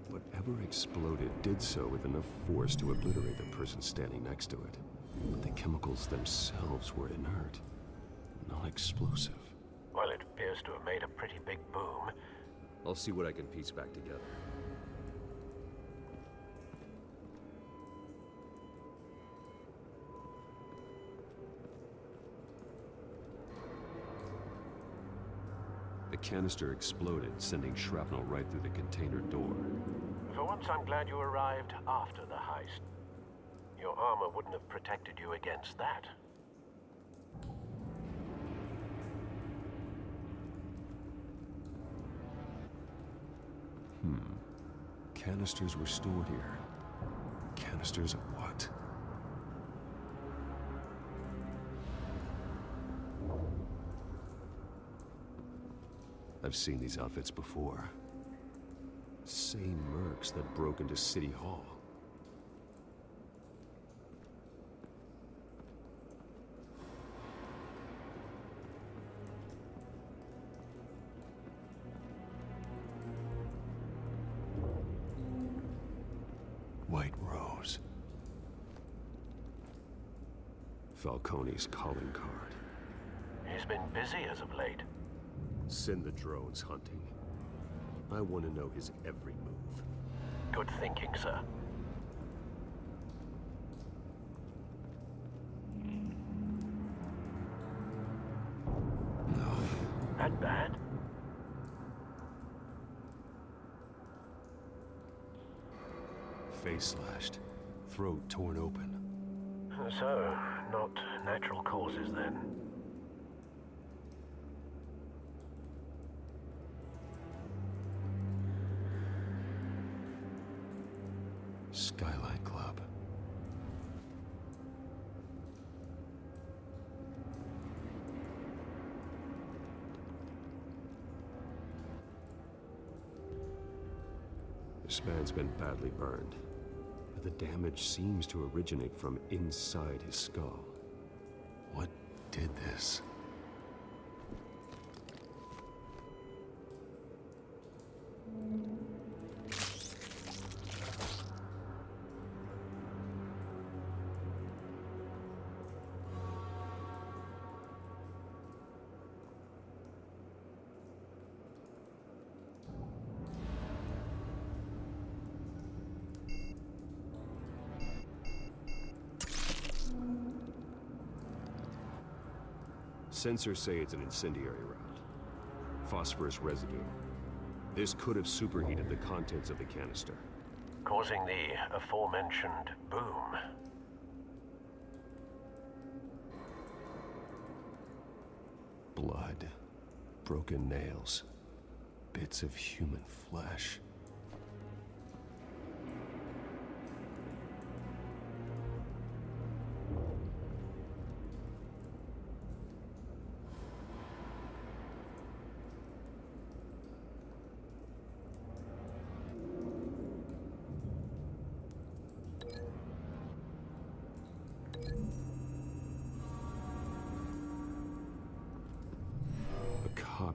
Whatever exploded did so with enough force to obliterate the person standing next to it. But the chemicals themselves were inert, not explosive.
Well, it appears to have made a pretty big boom.
I'll see what I can piece back together. The canister exploded, sending shrapnel right through the container door.
For once, I'm glad you arrived after the heist. Your armor wouldn't have protected you against that.
Canisters were stored here. Canisters of what? I've seen these outfits before. Same mercs that broke into City Hall. White Rose. Falcone's calling card.
He's been busy as of late.
Send the drones hunting. I want to know his every move.
Good thinking, sir. That bad?
Face slashed, throat torn open.
So, not natural causes then?
Skyline Club. This man's been badly burned, but the damage seems to originate from inside his skull. What did this? Sensors say it's an incendiary round. Phosphorus residue. This could have superheated the contents of the canister,
Causing the aforementioned boom.
Blood, broken nails, bits of human flesh.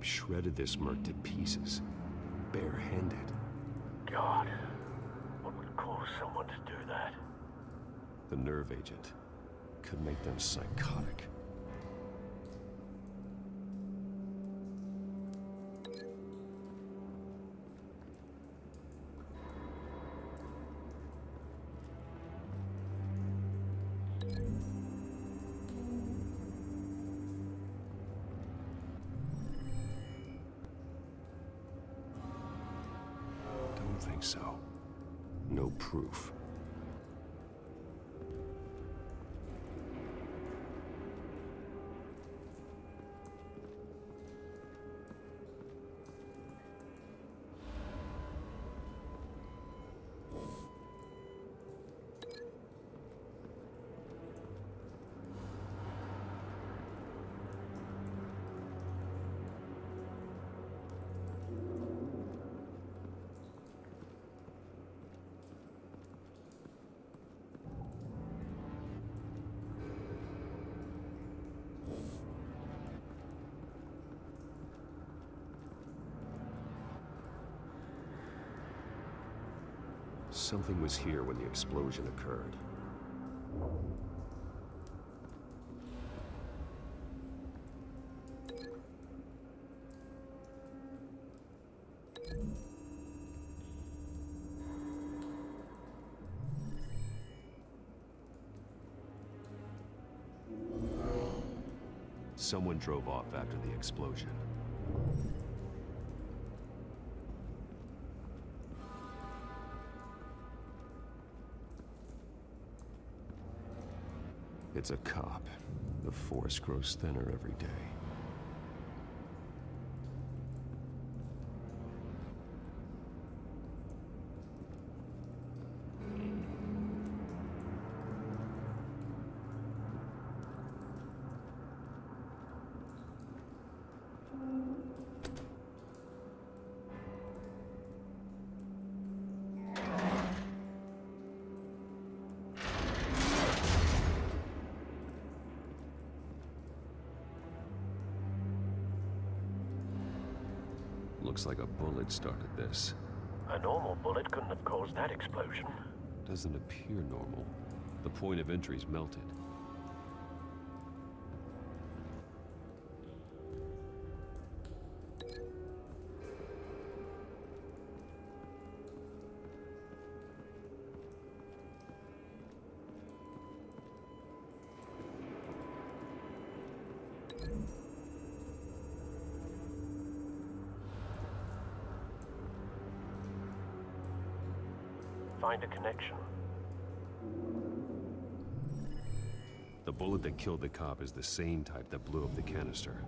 Shredded this merc to pieces, barehanded.
God, what would cause someone to do that?
The nerve agent could make them psychotic. Think so. No proof. Something was here when the explosion occurred. Someone drove off after the explosion. It's a cop. The force grows thinner every day. Looks like a bullet started this.
A normal bullet couldn't have caused that explosion.
Doesn't appear normal. The point of entry's melted.
Find a connection.
The bullet that killed the cop is the same type that blew up the canister.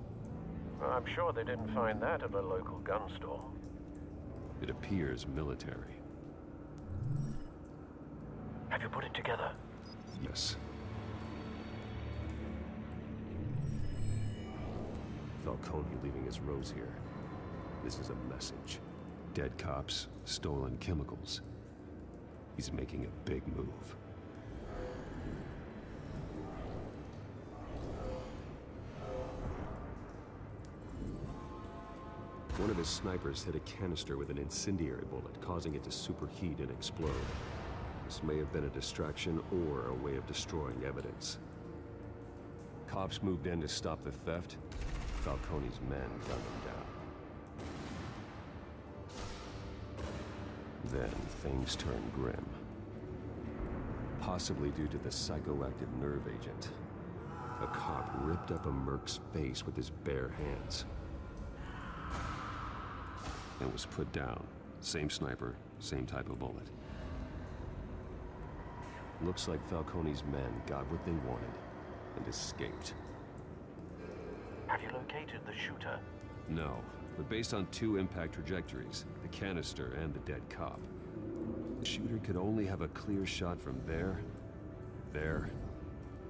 I'm sure they didn't find that at a local gun store.
It appears military.
Have you put it together?
Yes. Falcone leaving his rose here. This is a message. Dead cops, stolen chemicals. He's making a big move. One of his snipers hit a canister with an incendiary bullet, causing it to superheat and explode. This may have been a distraction or a way of destroying evidence. Cops moved in to stop the theft. Falcone's men gunned him down. Then things turned grim. Possibly due to the psychoactive nerve agent. A cop ripped up a merc's face with his bare hands. And was put down. Same sniper, same type of bullet. Looks like Falcone's men got what they wanted and escaped.
Have you located the shooter?
No, but based on two impact trajectories, the canister and the dead cop, the shooter could only have a clear shot from there,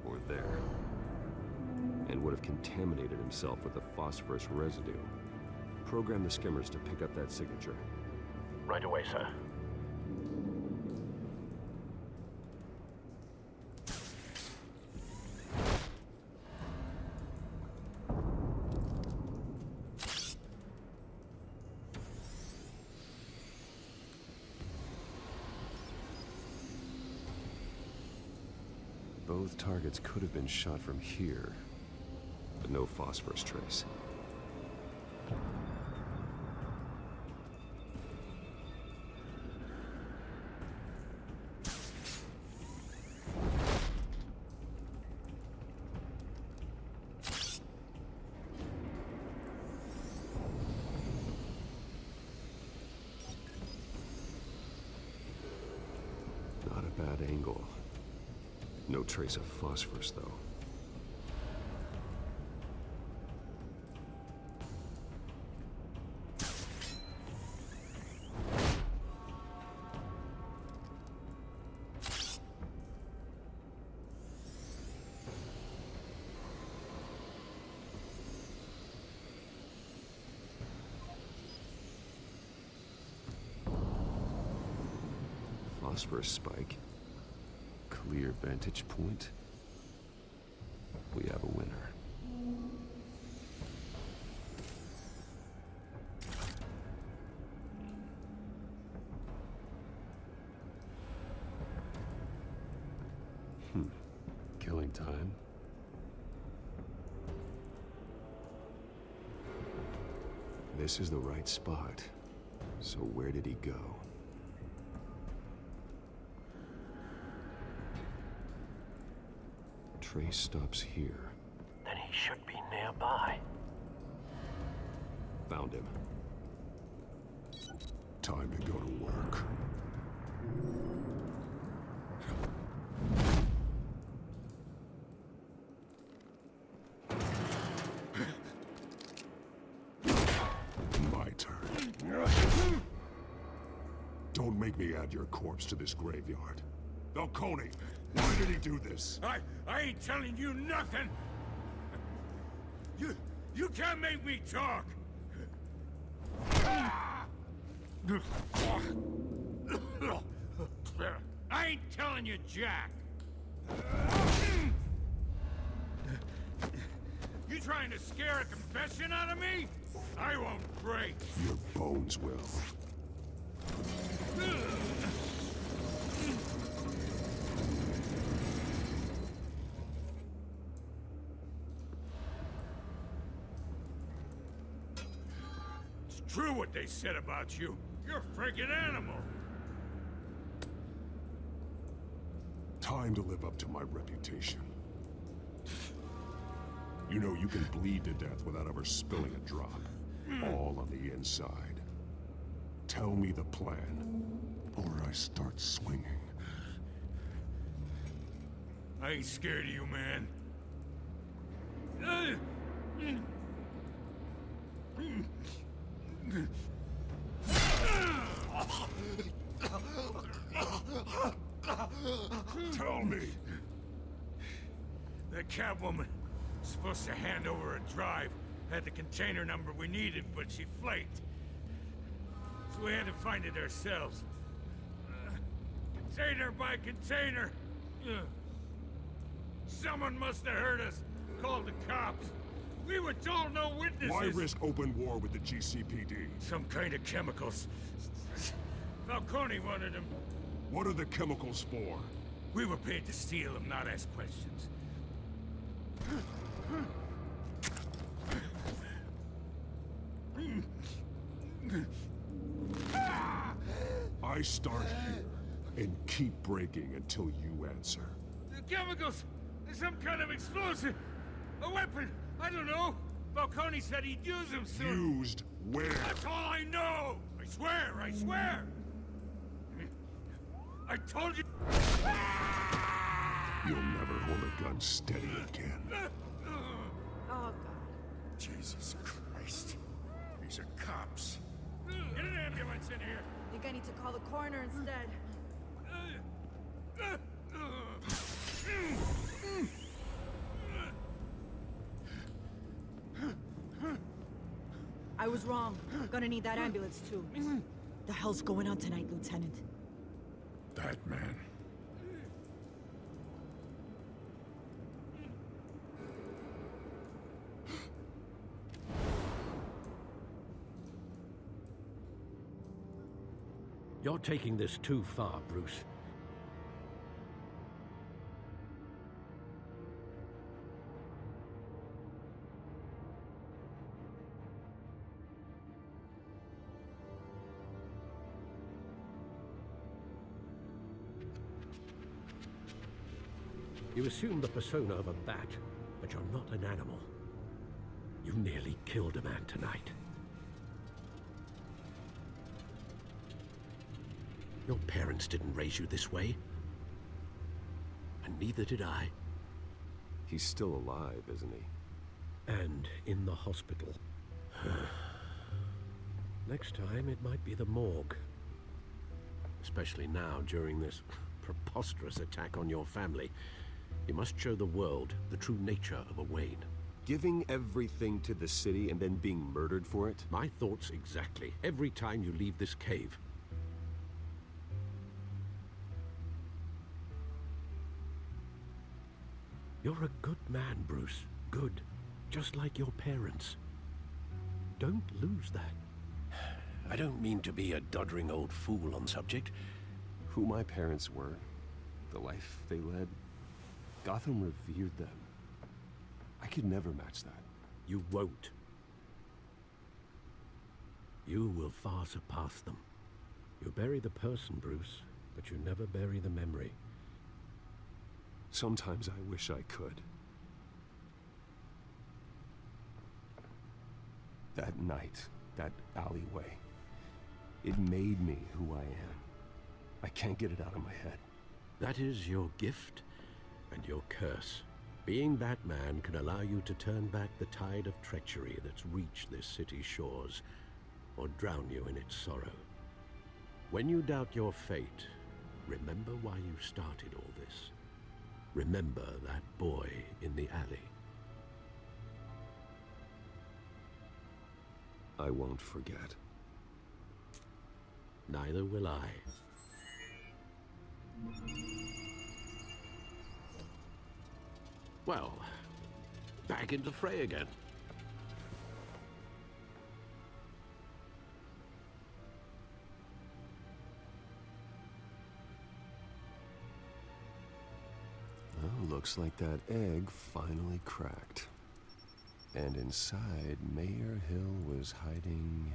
or there, and would have contaminated himself with the phosphorus residue. Program the skimmers to pick up that signature.
Right away, sir.
Both targets could have been shot from here, but no phosphorus trace. Not a bad angle. No trace of phosphorus, though. Phosphorus spike. Clear vantage point. We have a winner. Killing time. This is the right spot. So where did he go? Trace stops here.
Then he should be nearby.
Found him.
Time to go to work. My turn. Don't make me add your corpse to this graveyard. Falcone, why did he do this?
I ain't telling you nothing! You can't make me talk! I ain't telling you, Jack! You trying to scare a confession out of me? I won't break!
Your bones will.
True what they said about you. You're a friggin' animal.
Time to live up to my reputation. You know you can bleed to death without ever spilling a drop. All on the inside. Tell me the plan, or I start swinging.
I ain't scared of you, man.
Tell me.
That Catwoman was supposed to hand over a drive. Had the container number we needed, but she flaked. So we had to find it ourselves. Container by container. Someone must have heard us. Called the cops. We were told no witnesses.
Why risk open war with the GCPD?
Some kind of chemicals. Falcone wanted them.
What are the chemicals for?
We were paid to steal them, not ask questions.
I start here and keep breaking until you answer.
The chemicals! There's some kind of explosive! A weapon! I don't know! Falcone said he'd use them soon!
Used where?
That's all I know! I swear! I swear! I told you...
You'll never hold a gun steady again.
Oh, God.
Jesus Christ. These are cops.
Get an ambulance in here!
I think I need to call the coroner instead. I was wrong. Gonna need that ambulance too. The hell's going on tonight, Lieutenant?
That man.
You're taking this too far, Bruce. You assume the persona of a bat, but you're not an animal. You nearly killed a man tonight. Your parents didn't raise you this way. And neither did I.
He's still alive, isn't he?
And in the hospital. Next time, it might be the morgue. Especially now, during this preposterous attack on your family. You must show the world the true nature of a Wayne.
Giving everything to the city and then being murdered for it?
My thoughts exactly. Every time you leave this cave. You're a good man, Bruce. Good. Just like your parents. Don't lose that.
I don't mean to be a doddering old fool on the subject. Who my parents were, the life they led, Gotham revered them. I could never match that.
You won't. You will far surpass them. You bury the person, Bruce, but you never bury the memory.
Sometimes I wish I could. That night, that alleyway, it made me who I am. I can't get it out of my head.
That is your gift and your curse. Being Batman can allow you to turn back the tide of treachery that's reached this city's shores, or drown you in its sorrow. When you doubt your fate, remember why you started all this. Remember that boy in the alley.
I won't forget.
Neither will I. Well, back into fray again.
Well, looks like that egg finally cracked. And inside, Mayor Hill was hiding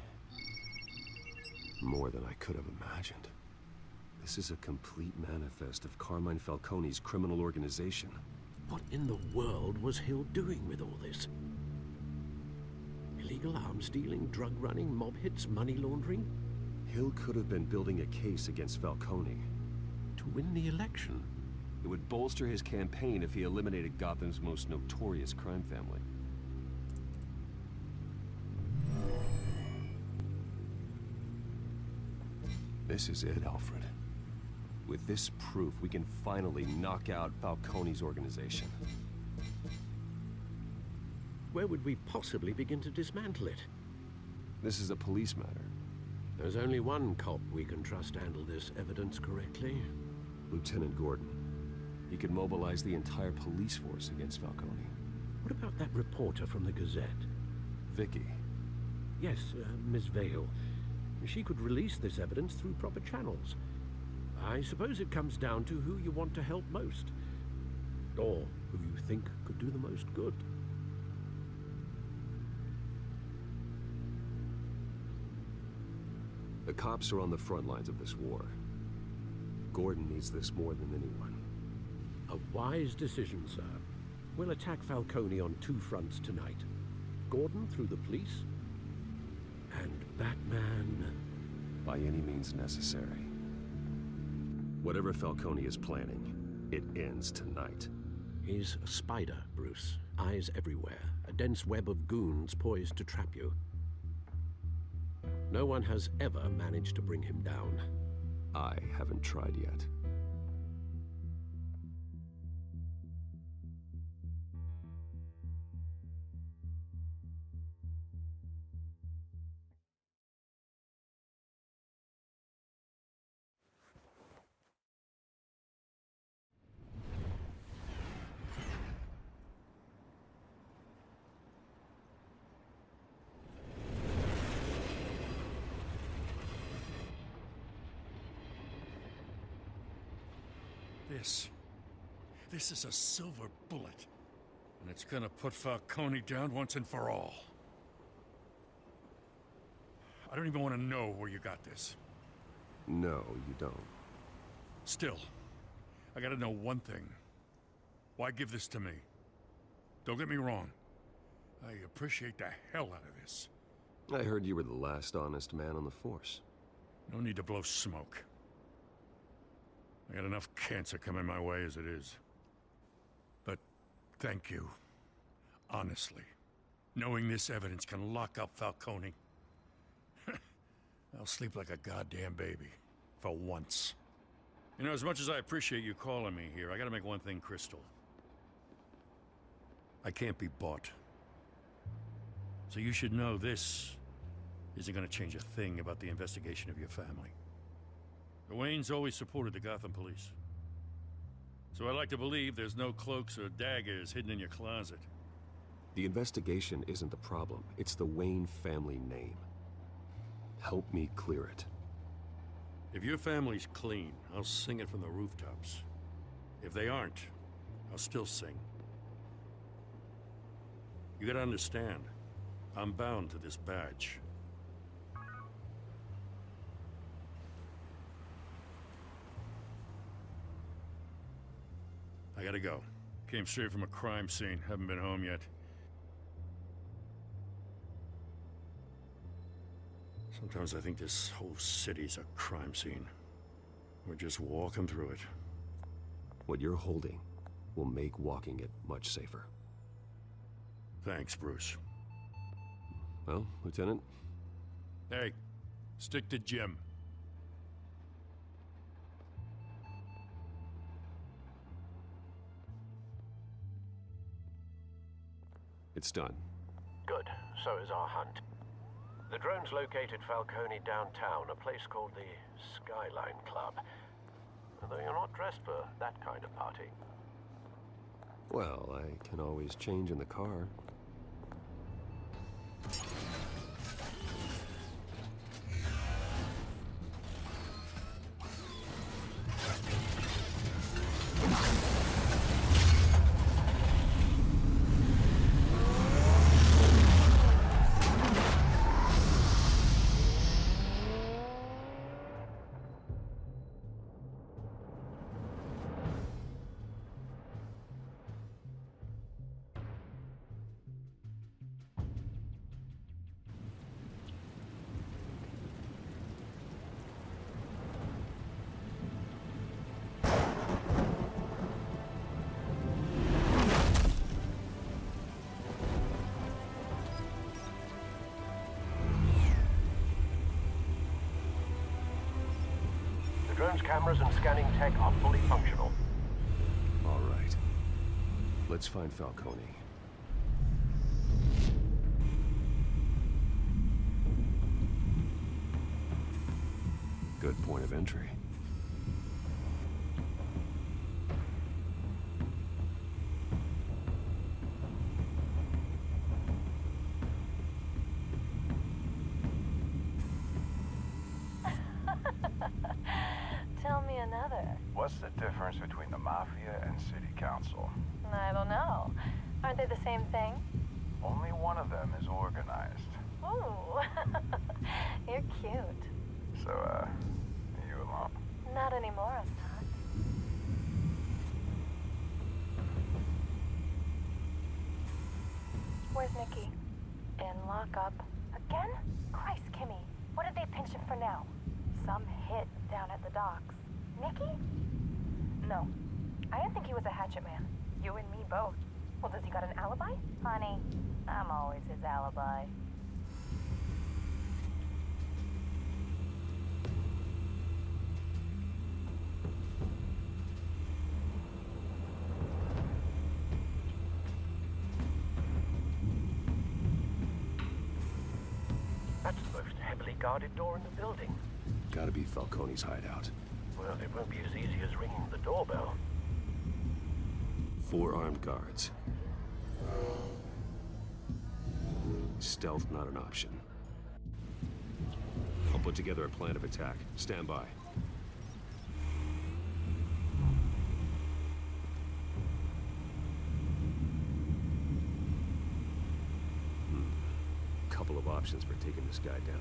more than I could have imagined. This is a complete manifest of Carmine Falcone's criminal organization.
What in the world was Hill doing with all this? Illegal arms dealing, drug running, mob hits, money laundering?
Hill could have been building a case against Falcone.
To win the election?
It would bolster his campaign if he eliminated Gotham's most notorious crime family. This is it, Alfred. With this proof, we can finally knock out Falcone's organization.
Where would we possibly begin to dismantle it?
This is a police matter.
There's only one cop we can trust to handle this evidence correctly.
Lieutenant Gordon. He could mobilize the entire police force against Falcone.
What about that reporter from the Gazette?
Vicky.
Yes, Miss Vale. She could release this evidence through proper channels. I suppose it comes down to who you want to help most. Or who you think could do the most good.
The cops are on the front lines of this war. Gordon needs this more than anyone.
A wise decision, sir. We'll attack Falcone on two fronts tonight. Gordon through the police, and Batman...
by any means necessary. Whatever Falcone is planning, it ends tonight.
He's a spider, Bruce. Eyes everywhere. A dense web of goons poised to trap you. No one has ever managed to bring him down.
I haven't tried yet.
This is a silver bullet. And it's gonna put Falcone down once and for all. I don't even want to know where you got this.
No, you don't.
Still, I gotta know one thing. Why give this to me? Don't get me wrong. I appreciate the hell out of this.
I heard you were the last honest man on the force.
No need to blow smoke. I got enough cancer coming my way as it is. But thank you. Honestly. Knowing this evidence can lock up Falcone. I'll sleep like a goddamn baby. For once. You know, as much as I appreciate you calling me here, I gotta make one thing crystal. I can't be bought. So you should know this isn't gonna change a thing about the investigation of your family. The Waynes always supported the Gotham police. So I like to believe there's no cloaks or daggers hidden in your closet.
The investigation isn't the problem. It's the Wayne family name. Help me clear it.
If your family's clean, I'll sing it from the rooftops. If they aren't, I'll still sing. You gotta understand, I'm bound to this badge. I gotta go. Came straight from a crime scene, haven't been home yet. Sometimes I think this whole city's a crime scene. We're just walking through it.
What you're holding will make walking it much safer.
Thanks, Bruce.
Well, Lieutenant?
Hey, stick to Jim.
It's done.
Good. So is our hunt. The drones located Falcone downtown, a place called the Skyline Club. Although you're not dressed for that kind of party.
Well, I can always change in the car.
cameras and scanning tech are fully functional.
All right. Let's find Falcone. Good point of entry.
Tell me another.
What's the difference between the Mafia and City Council?
I don't know. Aren't they the same thing?
Only one of them is organized.
Ooh, you're cute.
So, you alone?
Not anymore, I'm not. Where's Nikki? In lockup. Again? Christ, Kimmy. What did they pinch him for now? Some hit down at the docks. Nikki? No. I didn't think he was a hatchet man. You and me both. Well, does he got an alibi? Honey, I'm always his alibi.
That's the most heavily guarded door in the building.
Gotta be Falcone's hideout.
Well, it won't be as easy as ringing the doorbell.
4 armed guards. Stealth not an option. I'll put together a plan of attack. Stand by. Couple of options for taking this guy down.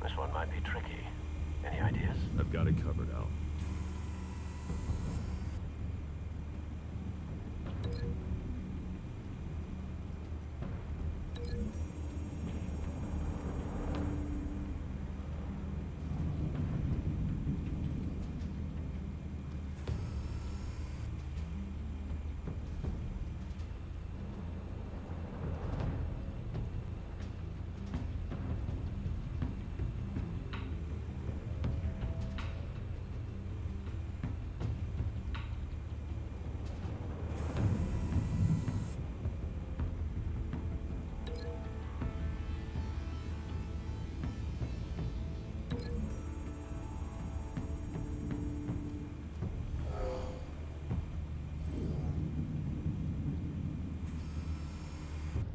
This one might be tricky. Any ideas?
I've got it covered, Al.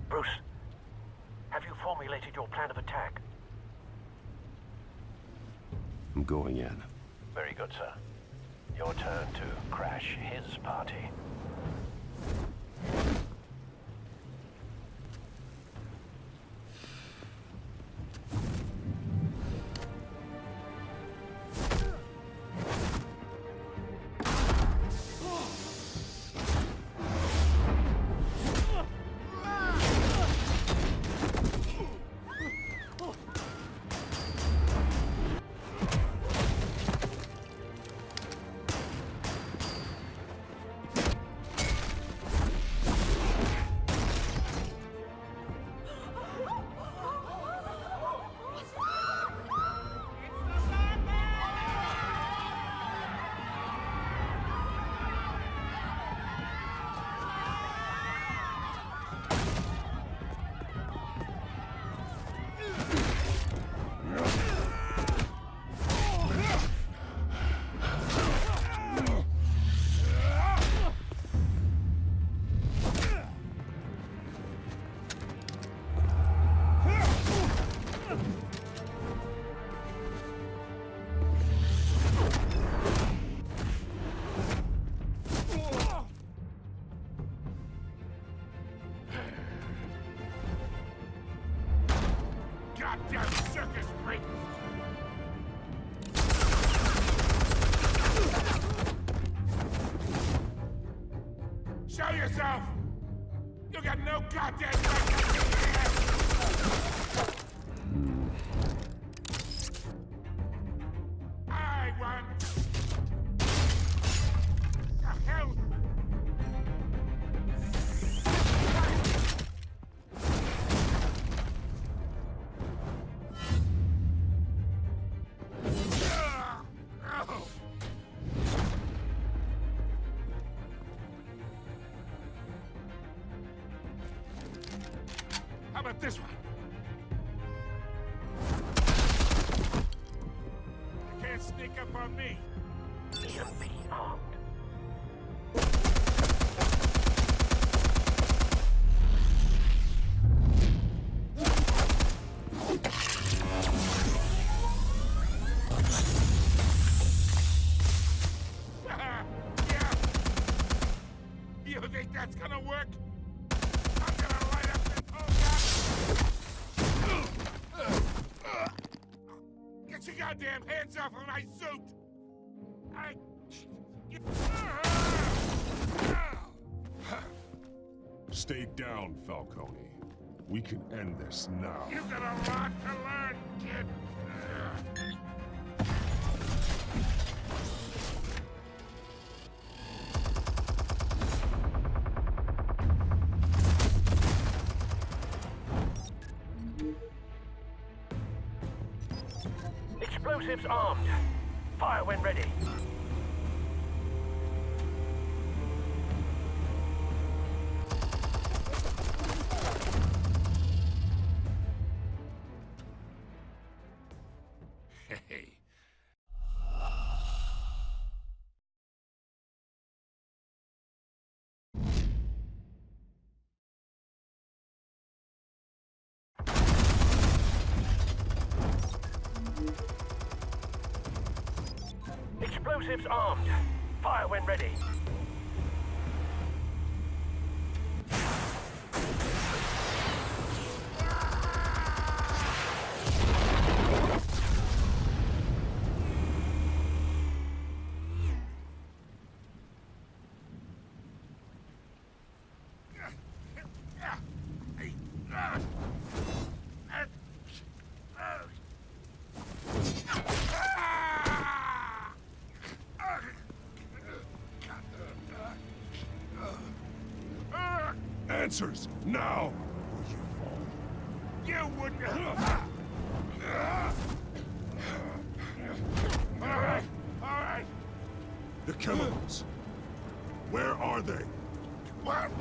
Bruce, have you formulated your plan of attack?
I'm going in.
Very good, sir. Your turn to crash his party.
goddamn circus freak! Show yourself! You got no goddamn right to be here! I want... The hell? How about this one? You can't sneak up on me.
EMP armed.
Yeah. You think that's gonna work? I'm gonna light up this whole guy. Get your goddamn hands off of my suit!
Stay down, Falcone. We can end this now.
You got a lot to learn, kid.
Explosives armed. Fire when ready.
Hey.
Explosives armed. Fire when ready.
Answers, now!
You wouldn't. All right.
The chemicals. Where are they?
What?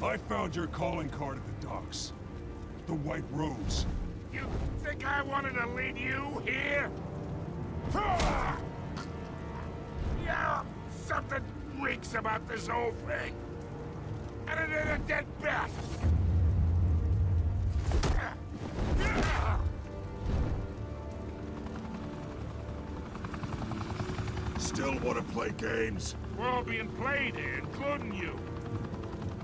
I found your calling card at the docks. The White Rose.
You think I wanted to lead you here? Yeah, something reeks about this whole thing. And it is a dead bat.
Still want to play games?
We're all being played here, including you.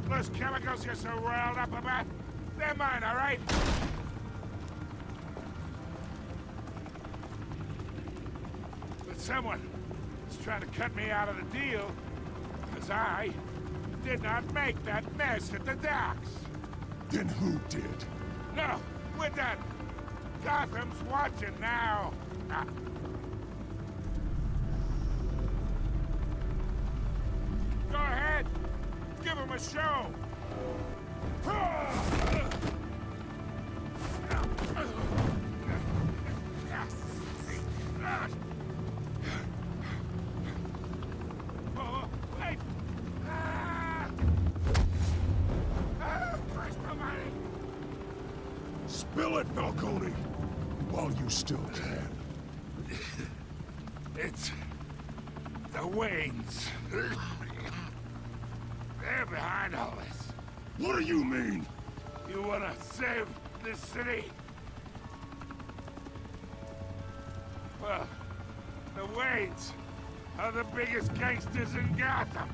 Those chemicals you're so riled up about, they're mine, all right? But someone is trying to cut me out of the deal, because I did not make that mess at the docks.
Then who did?
No, we're done. Gotham's watching now. Go ahead. Give him a show. Oh, wait.
Spill it, Falcone, while you still can.
It's the Waynes. They're behind all this.
What do you mean?
You wanna save this city? Well, the Waynes are the biggest gangsters in Gotham.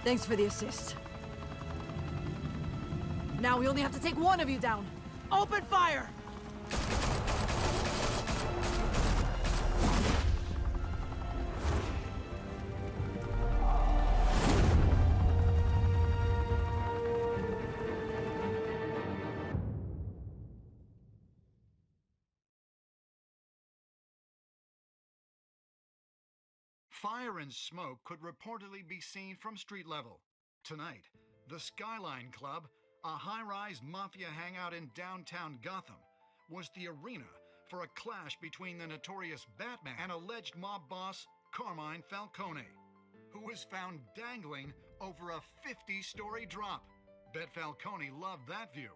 Thanks for the assist. Now we only have to take one of you down. Open fire!
Fire and smoke could reportedly be seen from street level. Tonight, the Skyline Club, a high-rise mafia hangout in downtown Gotham, was the arena for a clash between the notorious Batman and alleged mob boss Carmine Falcone, who was found dangling over a 50-story drop. Bet Falcone loved that view.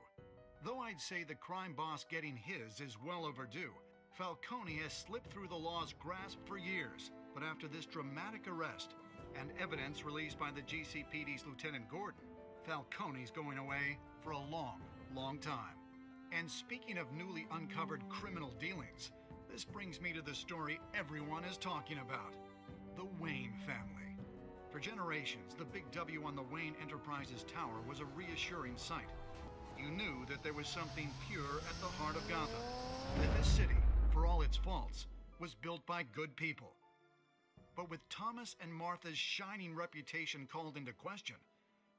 Though I'd say the crime boss getting his is well overdue, Falcone has slipped through the law's grasp for years. But after this dramatic arrest and evidence released by the GCPD's Lieutenant Gordon, Falcone's going away for a long, long time. And speaking of newly uncovered criminal dealings, this brings me to the story everyone is talking about: the Wayne family. For generations, the big W on the Wayne Enterprises Tower was a reassuring sight. You knew that there was something pure at the heart of Gotham, that this city, for all its faults, was built by good people. But with Thomas and Martha's shining reputation called into question,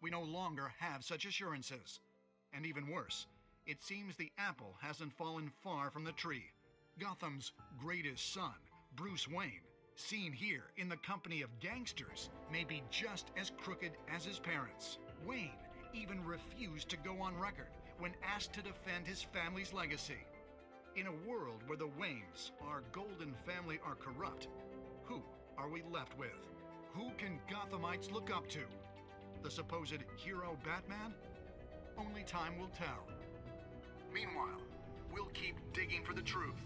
we no longer have such assurances. And even worse, it seems the apple hasn't fallen far from the tree. Gotham's greatest son, Bruce Wayne, seen here in the company of gangsters, may be just as crooked as his parents. Wayne even refused to go on record when asked to defend his family's legacy. In a world where the Waynes, our golden family, are corrupt, who are we left with? Who can Gothamites look up to? The supposed hero Batman? Only time will tell. Meanwhile, we'll keep digging for the truth.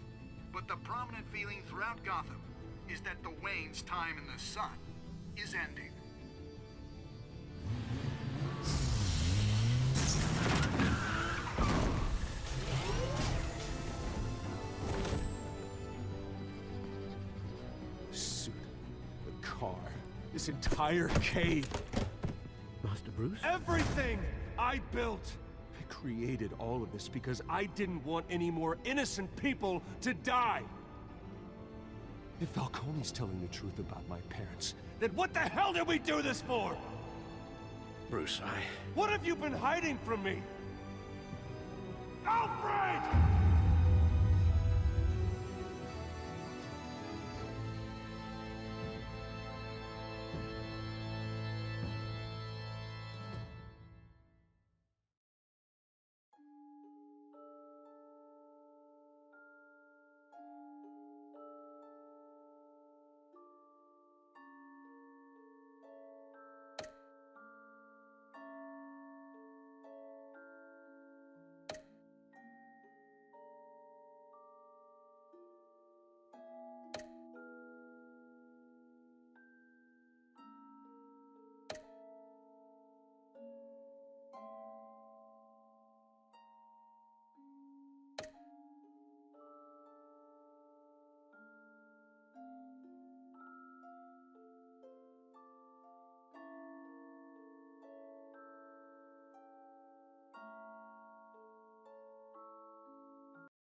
But the prominent feeling throughout Gotham is that the Waynes' time in the sun is ending.
This entire cave.
Master Bruce?
Everything I built! I created all of this because I didn't want any more innocent people to die. If Falcone's telling the truth about my parents, then what the hell did we do this for?
Bruce,
What have you been hiding from me? Alfred!